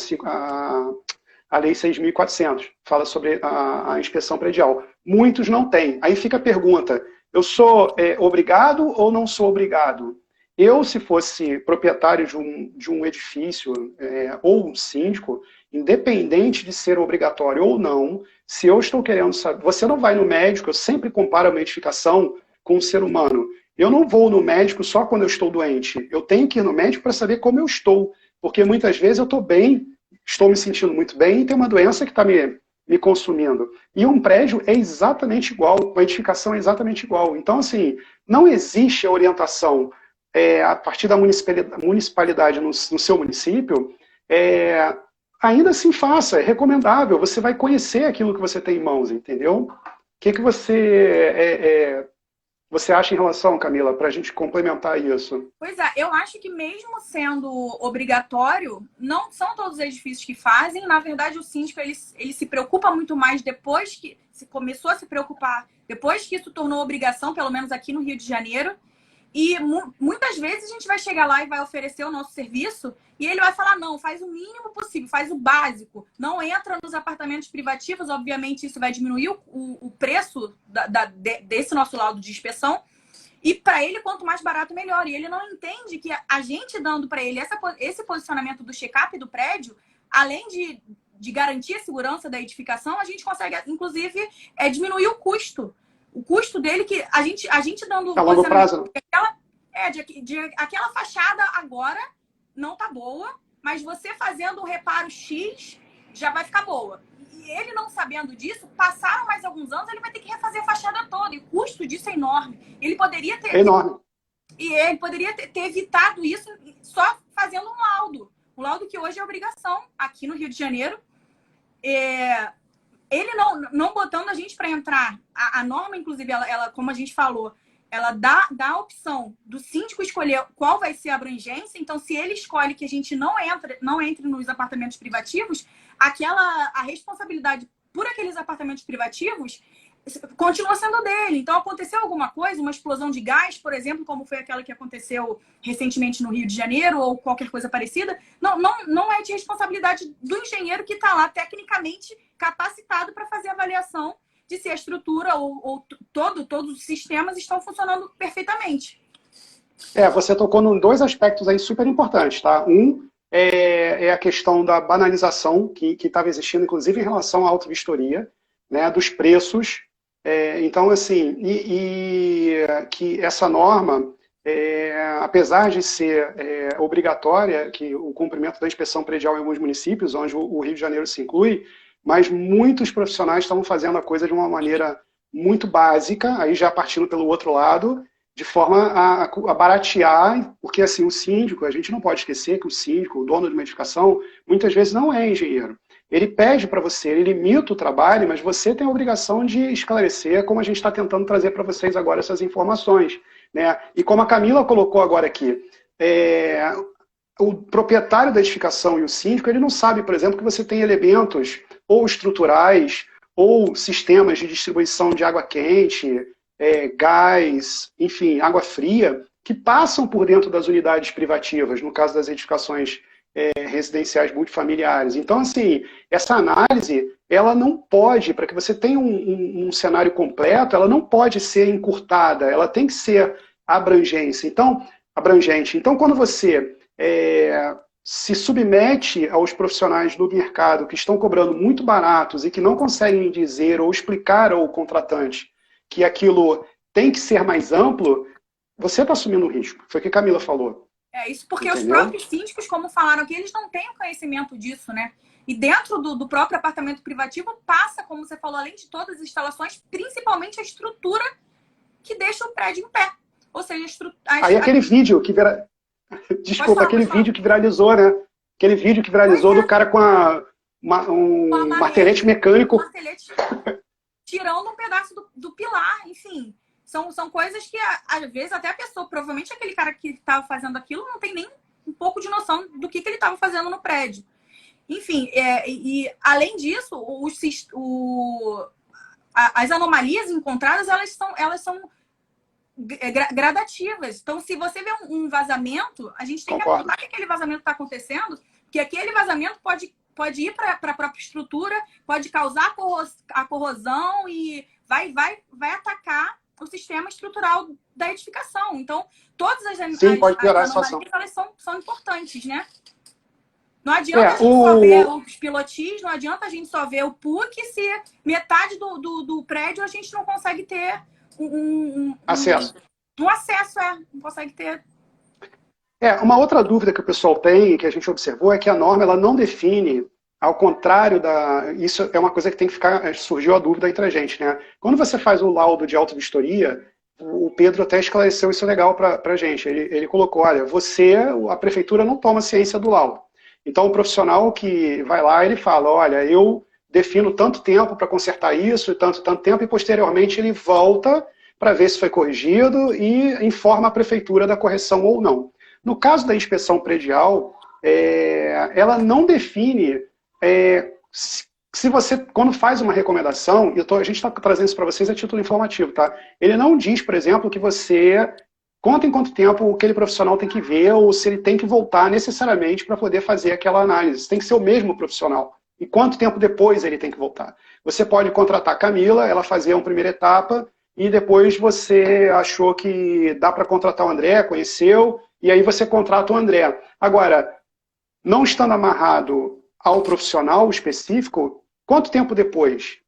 a Lei 6.400, fala sobre a inspeção predial. Muitos não têm. Aí fica a pergunta, eu sou obrigado ou não sou obrigado? Eu, se fosse proprietário de um edifício ou um síndico, independente de ser obrigatório ou não, se eu estou querendo saber... Você não vai no médico, eu sempre comparo a edificação com o ser humano. Eu não vou no médico só quando eu estou doente. Eu tenho que ir no médico para saber como eu estou. Porque muitas vezes eu estou bem, estou me sentindo muito bem e tem uma doença que está me consumindo. E um prédio é exatamente igual, uma edificação é exatamente igual. Então, assim, não existe a orientação a partir da municipalidade no seu município, ainda assim faça, é recomendável, você vai conhecer aquilo que você tem em mãos, entendeu? O que você acha em relação, Camila, para a gente complementar isso? Pois é, eu acho que mesmo sendo obrigatório, não são todos os edifícios que fazem. Na verdade, o síndico ele se preocupa muito mais depois que se começou a se preocupar, depois que isso tornou obrigação, pelo menos aqui no Rio de Janeiro. E muitas vezes a gente vai chegar lá e vai oferecer o nosso serviço e ele vai falar, não, faz o mínimo possível, faz o básico. Não entra nos apartamentos privativos, obviamente isso vai diminuir o preço desse nosso laudo de inspeção. E para ele, quanto mais barato, melhor. E ele não entende que a gente dando para ele esse posicionamento do check-up do prédio, além de garantir a segurança da edificação, a gente consegue, inclusive, diminuir o custo. O custo dele, que a gente dando... A longo prazo. Aquela fachada agora não tá boa, mas você fazendo o reparo X já vai ficar boa. E ele não sabendo disso, passaram mais alguns anos, ele vai ter que refazer a fachada toda. E o custo disso é enorme. Ele poderia ter... É enorme. E ele poderia ter evitado isso só fazendo um laudo. Um laudo que hoje é obrigação aqui no Rio de Janeiro. Ele não botando a gente para entrar, a norma, inclusive, ela, como a gente falou, ela dá a opção do síndico escolher qual vai ser a abrangência. Então, se ele escolhe que a gente não entre nos apartamentos privativos, a responsabilidade por aqueles apartamentos privativos continua sendo dele. Então, aconteceu alguma coisa, uma explosão de gás, por exemplo, como foi aquela que aconteceu recentemente no Rio de Janeiro, ou qualquer coisa parecida, não é de responsabilidade do engenheiro que está lá tecnicamente capacitado para fazer a avaliação de se a estrutura ou todos os sistemas estão funcionando perfeitamente. Você tocou em dois aspectos aí super importantes, tá? Um é a questão da banalização que estava existindo, inclusive em relação à auto-vistoria, né, dos preços. Então, assim, que essa norma, apesar de ser obrigatória, que o cumprimento da inspeção predial em alguns municípios, onde o Rio de Janeiro se inclui, mas muitos profissionais estão fazendo a coisa de uma maneira muito básica, aí já partindo pelo outro lado, de forma a baratear, porque assim, o síndico, a gente não pode esquecer que o síndico, o dono de uma edificação, muitas vezes não é engenheiro. Ele pede para você, ele limita o trabalho, mas você tem a obrigação de esclarecer, como a gente está tentando trazer para vocês agora essas informações, né? E como a Camila colocou agora aqui, o proprietário da edificação e o síndico, ele não sabe, por exemplo, que você tem elementos ou estruturais, ou sistemas de distribuição de água quente, gás, enfim, água fria, que passam por dentro das unidades privativas, no caso das edificações residenciais multifamiliares. Então, assim, essa análise, ela não pode, para que você tenha um cenário completo, ela não pode ser encurtada, ela tem que ser abrangente. Então, quando você se submete aos profissionais do mercado que estão cobrando muito baratos e que não conseguem dizer ou explicar ao contratante que aquilo tem que ser mais amplo, você está assumindo o risco. Foi o que a Camila falou. Isso porque os próprios síndicos, como falaram aqui, eles não têm o conhecimento disso, né? E dentro do próprio apartamento privativo passa, como você falou, além de todas as instalações, principalmente a estrutura que deixa o prédio em pé. Ou seja, Aí aquele vídeo que Desculpa, aquele vídeo que viralizou, né? Aquele vídeo que viralizou do cara com um martelete mecânico. Um martelete tirando um pedaço do pilar, enfim. São coisas que, às vezes, até a pessoa, provavelmente aquele cara que estava fazendo aquilo, não tem nem um pouco de noção do que ele estava fazendo no prédio. Enfim, e além disso, as anomalias encontradas, elas são gradativas. Então, se você vê um vazamento, a gente tem que Concordo. apontar que aquele vazamento está acontecendo, que aquele vazamento pode ir para a própria estrutura, pode causar a corrosão e vai atacar o sistema estrutural da edificação. Então, todas as Sim, pode piorar a situação. anomalias elas são importantes, né? Não adianta a gente só ver os pilotis, não adianta a gente só ver o PUC se metade do prédio a gente não consegue ter acesso. Um acesso, não consegue ter. Uma outra dúvida que o pessoal tem, que a gente observou, é que a norma ela não define, ao contrário da... Isso é uma coisa que tem que ficar... Surgiu a dúvida entre a gente, né? Quando você faz o laudo de autovistoria, o Pedro até esclareceu isso legal para a gente. Ele colocou, olha, a prefeitura não toma ciência do laudo. Então o profissional que vai lá, ele fala, olha, eu defino tanto tempo para consertar isso, e tanto tempo, e posteriormente ele volta para ver se foi corrigido e informa a prefeitura da correção ou não. No caso da inspeção predial, ela não define se você, quando faz uma recomendação, a gente está trazendo isso para vocês a título informativo, tá? Ele não diz, por exemplo, que você conta em quanto tempo aquele profissional tem que ver ou se ele tem que voltar necessariamente para poder fazer aquela análise. Tem que ser o mesmo profissional. E quanto tempo depois ele tem que voltar. Você pode contratar a Camila, ela fazer uma primeira etapa, e depois você achou que dá para contratar o André, conheceu, e aí você contrata o André. Agora, não estando amarrado ao profissional específico, quanto tempo depois?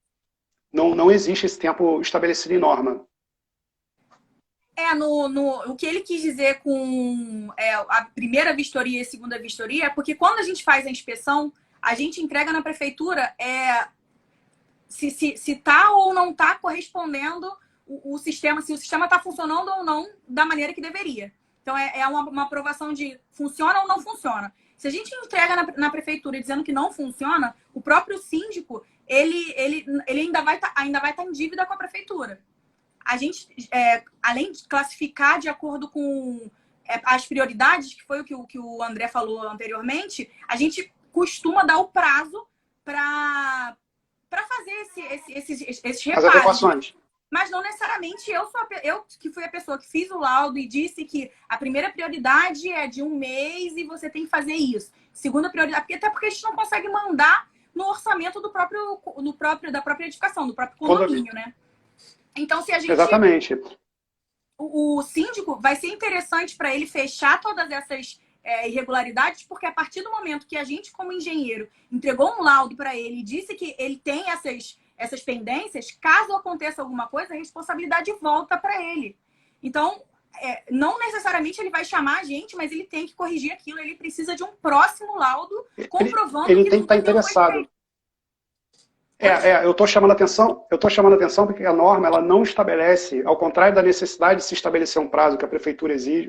Não existe esse tempo estabelecido em norma. O que ele quis dizer com a primeira vistoria e a segunda vistoria é porque quando a gente faz a inspeção, a gente entrega na prefeitura se está ou não está correspondendo o sistema, se o sistema está funcionando ou não da maneira que deveria. Então, uma aprovação de funciona ou não funciona. Se a gente entrega na prefeitura dizendo que não funciona, o próprio síndico, ele ainda vai estar em dívida com a prefeitura. A gente, além de classificar de acordo com as prioridades, que foi o que o André falou anteriormente, a gente costuma dar o prazo para fazer esses reparos. As adequações. Mas não necessariamente eu que fui a pessoa que fiz o laudo e disse que a primeira prioridade é de 1 mês e você tem que fazer isso. Segunda prioridade, até porque a gente não consegue mandar no orçamento da própria edificação, do próprio condomínio, né? Então, se a gente... Exatamente. O síndico vai ser interessante para ele fechar todas essas irregularidades, porque a partir do momento que a gente, como engenheiro, entregou um laudo para ele e disse que ele tem essas pendências, caso aconteça alguma coisa, a responsabilidade volta para ele. Então, não necessariamente ele vai chamar a gente, mas ele tem que corrigir aquilo. Ele precisa de um próximo laudo comprovando ele que tem que estar interessado. Eu estou chamando a atenção porque a norma ela não estabelece, ao contrário da necessidade de se estabelecer um prazo que a prefeitura exige,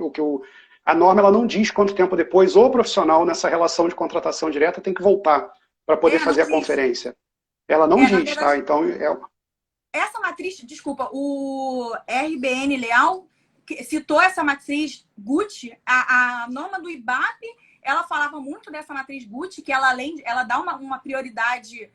a norma ela não diz quanto tempo depois o profissional nessa relação de contratação direta tem que voltar para poder fazer a conferência. Ela não diz, verdade, tá? Então, essa matriz, desculpa, o RBN Leal citou essa matriz Gucci, a norma do IBAP, ela falava muito dessa matriz Gucci, que ela dá uma prioridade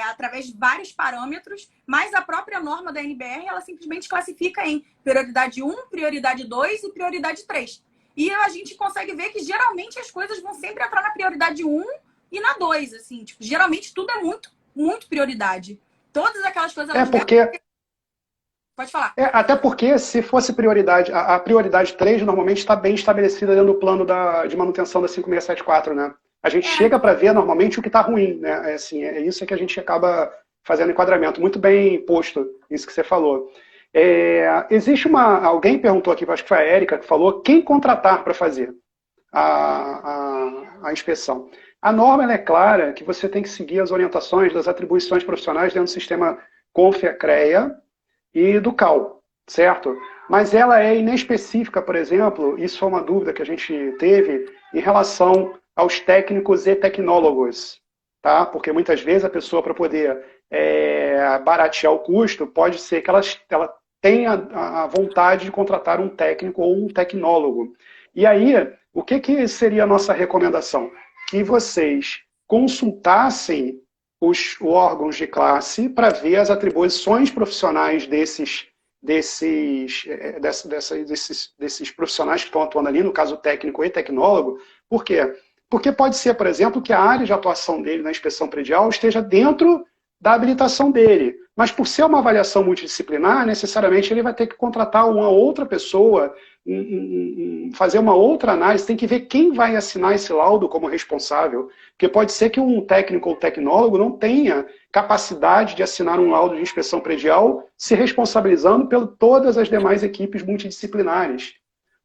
através de vários parâmetros, mas a própria norma da NBR, ela simplesmente classifica em prioridade 1, prioridade 2 e prioridade 3. E a gente consegue ver que geralmente as coisas vão sempre entrar na prioridade 1 e na 2, assim, tipo, geralmente tudo é muito prioridade. Todas aquelas coisas... Pode falar. Até porque, se fosse prioridade, a prioridade 3 normalmente está bem estabelecida dentro do plano de manutenção da 5674, né? A gente chega para ver normalmente o que está ruim, né? É isso que a gente acaba fazendo enquadramento. Muito bem posto, isso que você falou. Existe alguém perguntou aqui, acho que foi a Érica, que falou quem contratar para fazer a inspeção. A norma ela é clara que você tem que seguir as orientações das atribuições profissionais dentro do sistema CONFIA-CREA e do CAL, certo? Mas ela é inespecífica, por exemplo, isso foi uma dúvida que a gente teve em relação aos técnicos e tecnólogos, tá? Porque muitas vezes a pessoa, para poder baratear o custo, pode ser que ela tenha a vontade de contratar um técnico ou um tecnólogo. E aí, o que seria a nossa recomendação? Que vocês consultassem os órgãos de classe para ver as atribuições profissionais desses profissionais que estão atuando ali, no caso técnico e tecnólogo. Por quê? Porque pode ser, por exemplo, que a área de atuação dele na inspeção predial esteja dentro da habilitação dele. Mas por ser uma avaliação multidisciplinar, necessariamente ele vai ter que contratar uma outra pessoa, fazer uma outra análise, tem que ver quem vai assinar esse laudo como responsável. Porque pode ser que um técnico ou tecnólogo não tenha capacidade de assinar um laudo de inspeção predial se responsabilizando por todas as demais equipes multidisciplinares.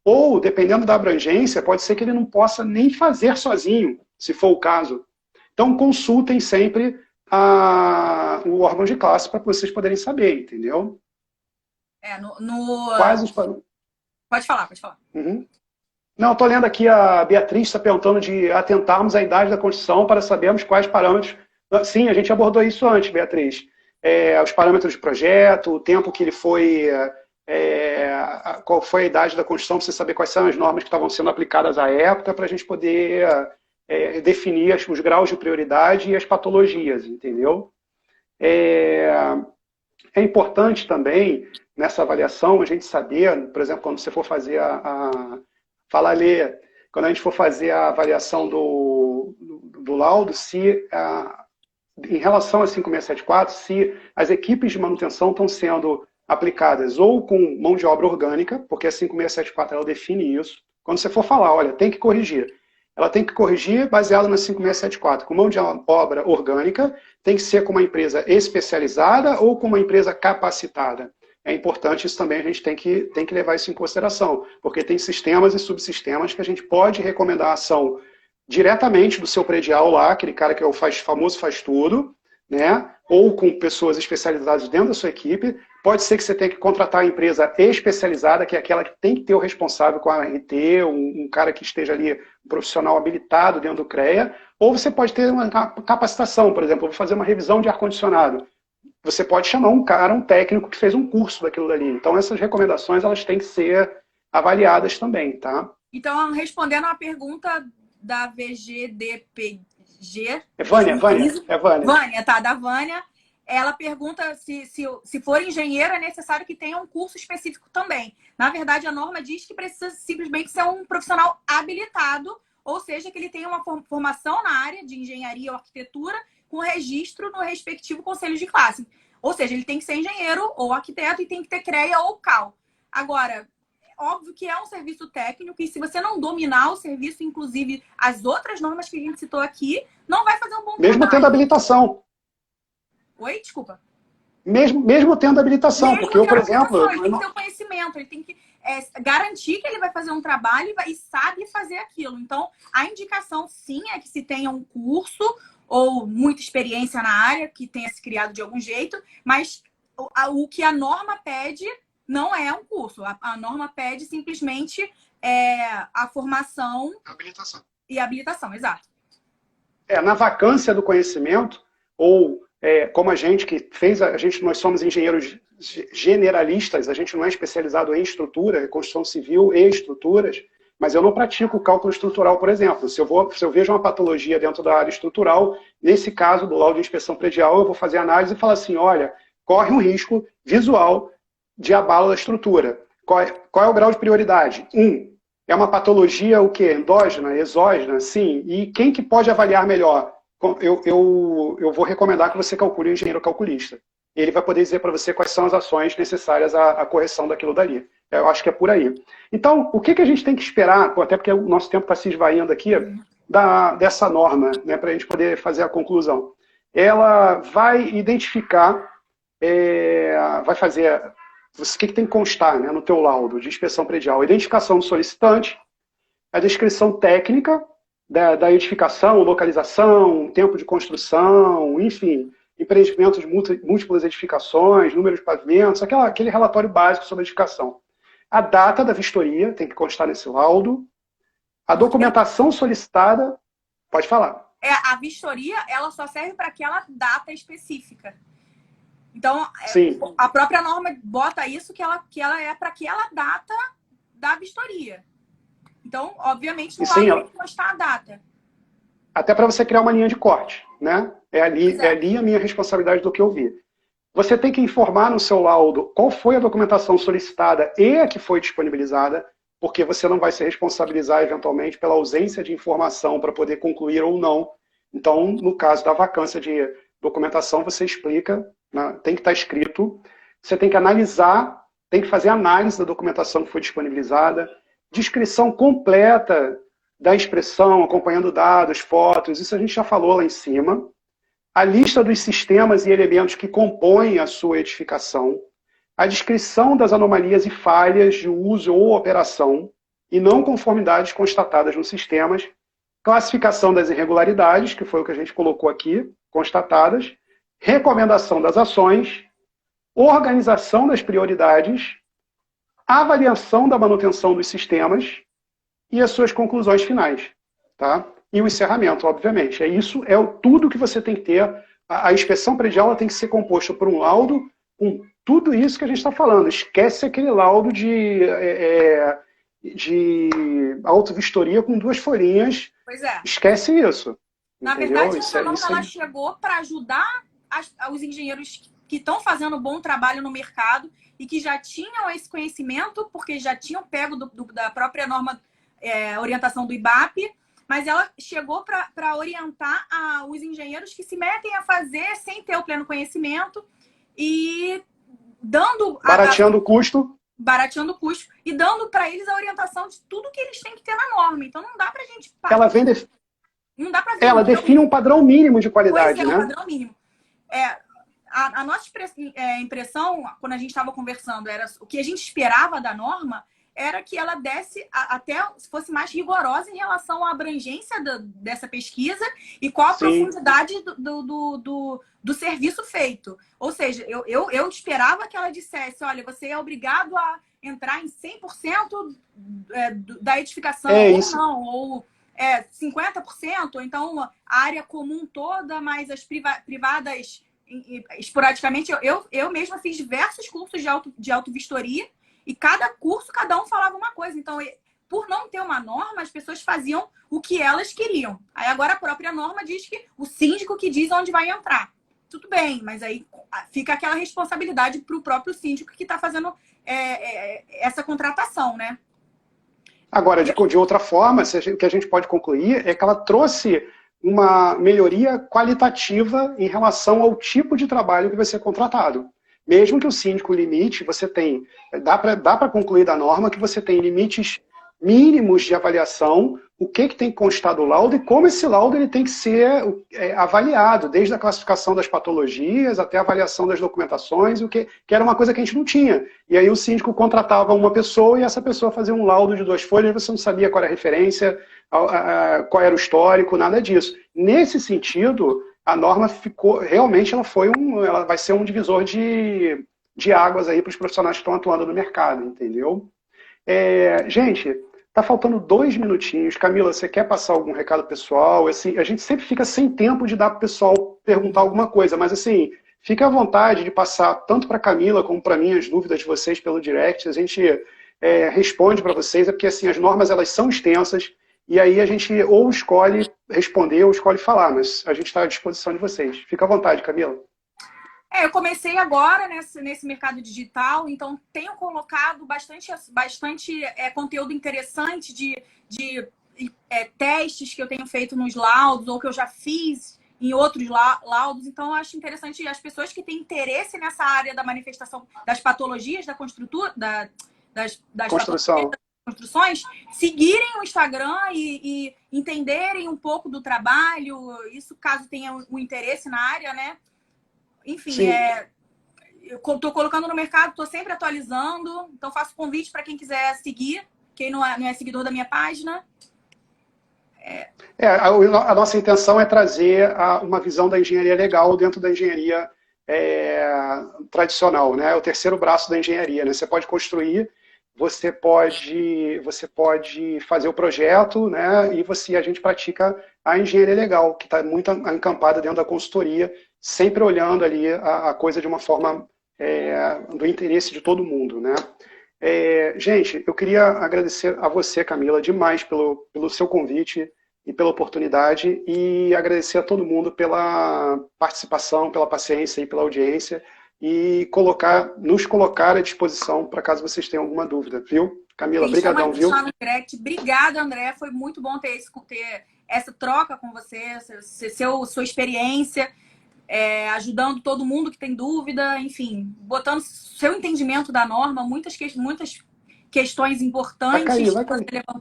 Ou, dependendo da abrangência, pode ser que ele não possa nem fazer sozinho, se for o caso. Então, consultem sempre o órgão de classe para vocês poderem saber, entendeu? Quais os... Pode falar, pode falar. Uhum. Não, estou lendo aqui, a Beatriz está perguntando de atentarmos à idade da Constituição para sabermos quais parâmetros... Sim, a gente abordou isso antes, Beatriz. Os parâmetros de projeto, o tempo que ele foi... qual foi a idade da Constituição, para você saber quais são as normas que estavam sendo aplicadas à época, para a gente poder definir os graus de prioridade e as patologias, entendeu? É importante também, nessa avaliação, a gente saber, por exemplo, quando você for fazer quando a gente for fazer a avaliação do laudo, se em relação a 5674, se as equipes de manutenção estão sendo aplicadas ou com mão de obra orgânica, porque a 5674 ela define isso. Quando você for falar, olha, tem que corrigir. Ela tem que corrigir baseado na 5674. Com mão de obra orgânica, tem que ser com uma empresa especializada ou com uma empresa capacitada. É importante isso também, a gente tem que levar isso em consideração, porque tem sistemas e subsistemas que a gente pode recomendar a ação diretamente do seu predial lá, aquele cara que é o famoso faz tudo, né? Ou com pessoas especializadas dentro da sua equipe. Pode ser que você tenha que contratar a empresa especializada, que é aquela que tem que ter o responsável com a RT, um cara que esteja ali, um profissional habilitado dentro do CREA, ou você pode ter uma capacitação, por exemplo, vou fazer uma revisão de ar-condicionado. Você pode chamar um técnico que fez um curso daquilo dali. Então, essas recomendações, elas têm que ser avaliadas também, tá? Então, respondendo à pergunta da VGDPG... É Vânia. Vânia, tá, da Vânia. Ela pergunta se for engenheiro, é necessário que tenha um curso específico também. Na verdade, a norma diz que precisa simplesmente ser um profissional habilitado, ou seja, que ele tenha uma formação na área de engenharia ou arquitetura, com registro no respectivo conselho de classe. Ou seja, ele tem que ser engenheiro ou arquiteto e tem que ter CREA ou CAL. Agora, óbvio que é um serviço técnico e se você não dominar o serviço, inclusive as outras normas que a gente citou aqui, não vai fazer um bom trabalho. Mesmo tendo habilitação. Oi, desculpa. Mesmo tendo habilitação, porque eu, por exemplo... Ele tem que ter o conhecimento, ele tem que garantir que ele vai fazer um trabalho e sabe fazer aquilo. Então, a indicação, sim, é que se tenha um curso ou muita experiência na área, que tenha se criado de algum jeito, mas o que a norma pede não é um curso. A norma pede simplesmente a formação... Habilitação. E habilitação, exato. Na vacância do conhecimento, ou... como a gente que fez, nós somos engenheiros generalistas, a gente não é especializado em estrutura, construção civil e estruturas, mas eu não pratico o cálculo estrutural, por exemplo. Se eu vejo uma patologia dentro da área estrutural, nesse caso do laudo de inspeção predial, eu vou fazer análise e falar assim, olha, corre um risco visual de abalo da estrutura. Qual é o grau de prioridade? 1. É uma patologia o quê? Endógena, exógena? Sim. E quem que pode avaliar melhor? Eu vou recomendar que você calcule o engenheiro calculista. Ele vai poder dizer para você quais são as ações necessárias à correção daquilo dali. Eu acho que é por aí. Então, o que a gente tem que esperar, até porque o nosso tempo está se esvaindo aqui, dessa norma, né, para a gente poder fazer a conclusão. Ela vai identificar, vai fazer... O que tem que constar, né, no teu laudo de inspeção predial? A identificação do solicitante, a descrição técnica, da edificação, localização, tempo de construção, enfim, empreendimentos de múltiplas edificações, número de pavimentos, aquele relatório básico sobre a edificação. A data da vistoria tem que constar nesse laudo. A documentação solicitada, pode falar. A vistoria, ela só serve para aquela data específica. Então, sim, a própria norma bota isso que ela é para aquela data da vistoria. Então, obviamente, não vai constar a data. até para você criar uma linha de corte, né? É ali a minha responsabilidade do que eu vi. Você tem que informar no seu laudo qual foi a documentação solicitada e a que foi disponibilizada, porque você não vai se responsabilizar eventualmente pela ausência de informação para poder concluir ou não. Então, no caso da vacância de documentação, você explica, né? Tem que estar escrito. Você tem que analisar, tem que fazer análise da documentação que foi disponibilizada, descrição completa da expressão, acompanhando dados, fotos, isso a gente já falou lá em cima. A lista dos sistemas e elementos que compõem a sua edificação, a descrição das anomalias e falhas de uso ou operação e não conformidades constatadas nos sistemas, classificação das irregularidades, que foi o que a gente colocou aqui, constatadas, recomendação das ações, organização das prioridades, avaliação da manutenção dos sistemas e as suas conclusões finais, tá? E o encerramento, obviamente. Tudo que você tem que ter. A inspeção predial ela tem que ser composta por um laudo com tudo isso que a gente está falando. Esquece aquele laudo de autovistoria com 2 folhinhas. Pois é. Esquece isso. Na entendeu? verdade, essa norma ela chegou para ajudar os engenheiros que estão fazendo um bom trabalho no mercado e que já tinham esse conhecimento, porque já tinham pego da própria norma, orientação do IBAP, mas ela chegou para orientar os engenheiros que se metem a fazer sem ter o pleno conhecimento e dando... Barateando o custo. Barateando o custo e dando para eles a orientação de tudo que eles têm que ter na norma. Então não dá para a gente... Não dá para ver. Ela define um padrão mínimo de qualidade, pois é, né? Um padrão mínimo. A nossa impressão, quando a gente estava conversando, era o que a gente esperava da norma era que ela desse até se fosse mais rigorosa em relação à abrangência dessa pesquisa e qual a profundidade do serviço feito. Ou seja, eu esperava que ela dissesse, olha, você é obrigado a entrar em 100% da edificação, ou não, ou 50%, ou então a área comum toda, mas as privadas esporadicamente. Eu mesma fiz diversos cursos de autovistoria e cada curso, cada um falava uma coisa. Então, por não ter uma norma, as pessoas faziam o que elas queriam. Aí agora a própria norma diz que o síndico que diz onde vai entrar. Tudo bem, mas aí fica aquela responsabilidade para o próprio síndico que está fazendo essa contratação, né? Agora, de outra forma, o que a gente pode concluir é que ela trouxe uma melhoria qualitativa em relação ao tipo de trabalho que vai ser contratado. Mesmo que o síndico limite, você tem... Dá para concluir da norma que você tem limites mínimos de avaliação, o que tem que constar do laudo e como esse laudo ele tem que ser avaliado, desde a classificação das patologias até a avaliação das documentações, que era uma coisa que a gente não tinha. E aí o síndico contratava uma pessoa e essa pessoa fazia um laudo de 2 folhas, você não sabia qual era a referência, qual era o histórico, nada disso. Nesse sentido, a norma realmente ela vai ser um divisor de águas aí para os profissionais que estão atuando no mercado, entendeu? Gente, tá faltando 2 minutinhos. Camila, você quer passar algum recado pessoal? Assim, a gente sempre fica sem tempo de dar para o pessoal perguntar alguma coisa, mas assim, fica à vontade de passar tanto para a Camila como para mim as dúvidas de vocês pelo direct. A gente responde para vocês, porque assim, as normas elas são extensas e aí a gente ou escolhe responder ou escolhe falar, mas a gente está à disposição de vocês. Fica à vontade, Camila. Eu comecei agora nesse mercado digital, então tenho colocado bastante conteúdo interessante de testes que eu tenho feito nos laudos ou que eu já fiz em outros laudos. Então, eu acho interessante as pessoas que têm interesse nessa área da manifestação das patologias da construções seguirem o Instagram e entenderem um pouco do trabalho, isso caso tenha um interesse na área, né? Enfim, eu estou colocando no mercado, estou sempre atualizando, então faço convite para quem quiser seguir, quem não é seguidor da minha página. A nossa intenção é trazer uma visão da engenharia legal dentro da engenharia tradicional, né? É o terceiro braço da engenharia, né? Você pode construir, você pode fazer o projeto, né? E a gente pratica a engenharia legal, que está muito encampada dentro da consultoria, sempre olhando ali a coisa de uma forma do interesse de todo mundo, né? Gente, eu queria agradecer a você, Camila, demais pelo seu convite. e pela oportunidade e agradecer a todo mundo pela participação, pela paciência e pela audiência e nos colocar à disposição para caso vocês tenham alguma dúvida, viu? Camila, Sim, chama a brigadão, gente viu? lá no direct. Obrigada, André. Foi muito bom ter essa troca com você, sua experiência, ajudando todo mundo que tem dúvida, enfim, botando seu entendimento da norma, muitas questões Vai importantes cair, que vai você cair. levantou.